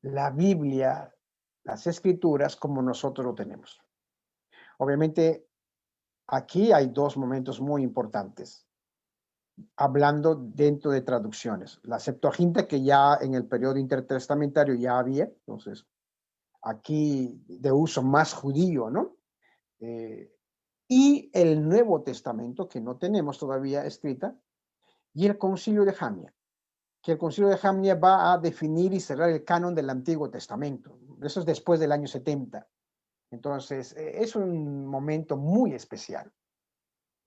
la Biblia, las escrituras como nosotros lo tenemos. Obviamente, aquí hay 2 momentos muy importantes, hablando dentro de traducciones. La Septuaginta, que ya en el periodo intertestamentario ya había, entonces aquí de uso más judío, ¿no? y el Nuevo Testamento, que no tenemos todavía escrita, y el Concilio de Jamnia, que el Concilio de Jamnia va a definir y cerrar el canon del Antiguo Testamento. Eso es después del año 70. Entonces, es un momento muy especial.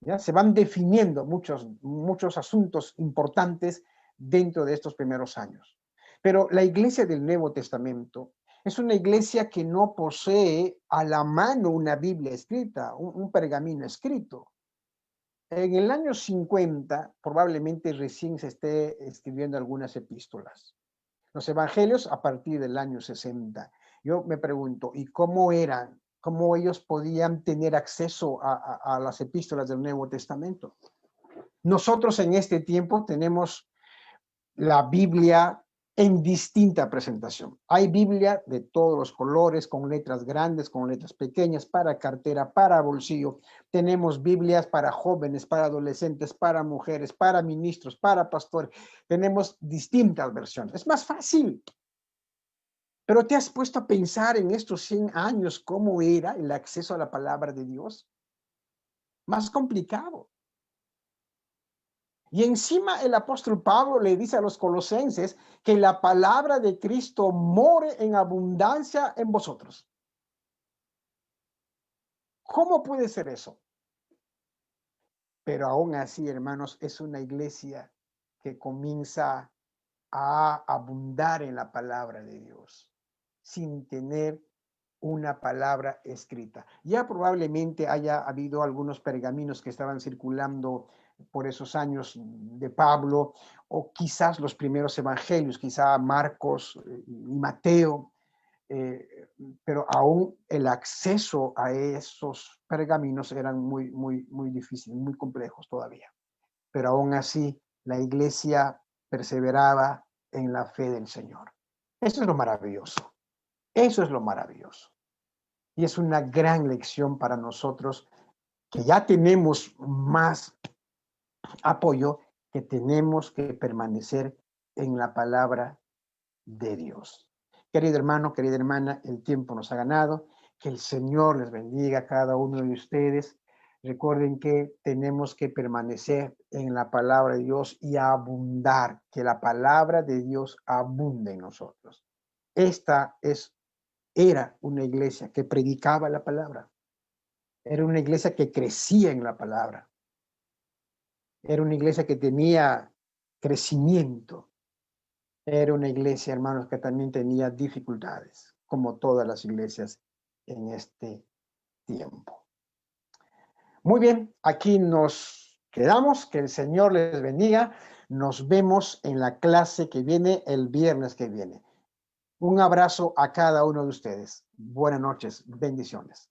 ¿Ya? Se van definiendo muchos asuntos importantes dentro de estos primeros años. Pero la iglesia del Nuevo Testamento es una iglesia que no posee a la mano una Biblia escrita, un pergamino escrito. En el año 50 probablemente recién se esté escribiendo algunas epístolas. Los evangelios a partir del año 60. Yo me pregunto, ¿y cómo eran? ¿Cómo ellos podían tener acceso a las epístolas del Nuevo Testamento? Nosotros en este tiempo tenemos la Biblia en distinta presentación. Hay Biblia de todos los colores, con letras grandes, con letras pequeñas, para cartera, para bolsillo. Tenemos Biblias para jóvenes, para adolescentes, para mujeres, para ministros, para pastores. Tenemos distintas versiones. Es más fácil. Pero ¿te has puesto a pensar en estos 100 años cómo era el acceso a la palabra de Dios? Más complicado. Y encima el apóstol Pablo le dice a los colosenses que la palabra de Cristo more en abundancia en vosotros. ¿Cómo puede ser eso? Pero aún así, hermanos, es una iglesia que comienza a abundar en la palabra de Dios, sin tener una palabra escrita. Ya probablemente haya habido algunos pergaminos que estaban circulando por esos años de Pablo, o quizás los primeros evangelios, quizá Marcos y Mateo, pero aún el acceso a esos pergaminos eran muy difíciles, muy complejos todavía. Pero aún así, la iglesia perseveraba en la fe del Señor. Eso es lo maravilloso. Eso es lo maravilloso. Y es una gran lección para nosotros que ya tenemos más apoyo, que tenemos que permanecer en la palabra de Dios. Querido hermano, querida hermana, el tiempo nos ha ganado. Que el Señor les bendiga a cada uno de ustedes. Recuerden que tenemos que permanecer en la palabra de Dios y abundar, que la palabra de Dios abunde en nosotros. Era una iglesia que predicaba la palabra. Era una iglesia que crecía en la palabra. Era una iglesia que tenía crecimiento. Era una iglesia, hermanos, que también tenía dificultades, como todas las iglesias en este tiempo. Muy bien, aquí nos quedamos. Que el Señor les bendiga. Nos vemos en la clase que viene el viernes que viene. Un abrazo a cada uno de ustedes. Buenas noches. Bendiciones.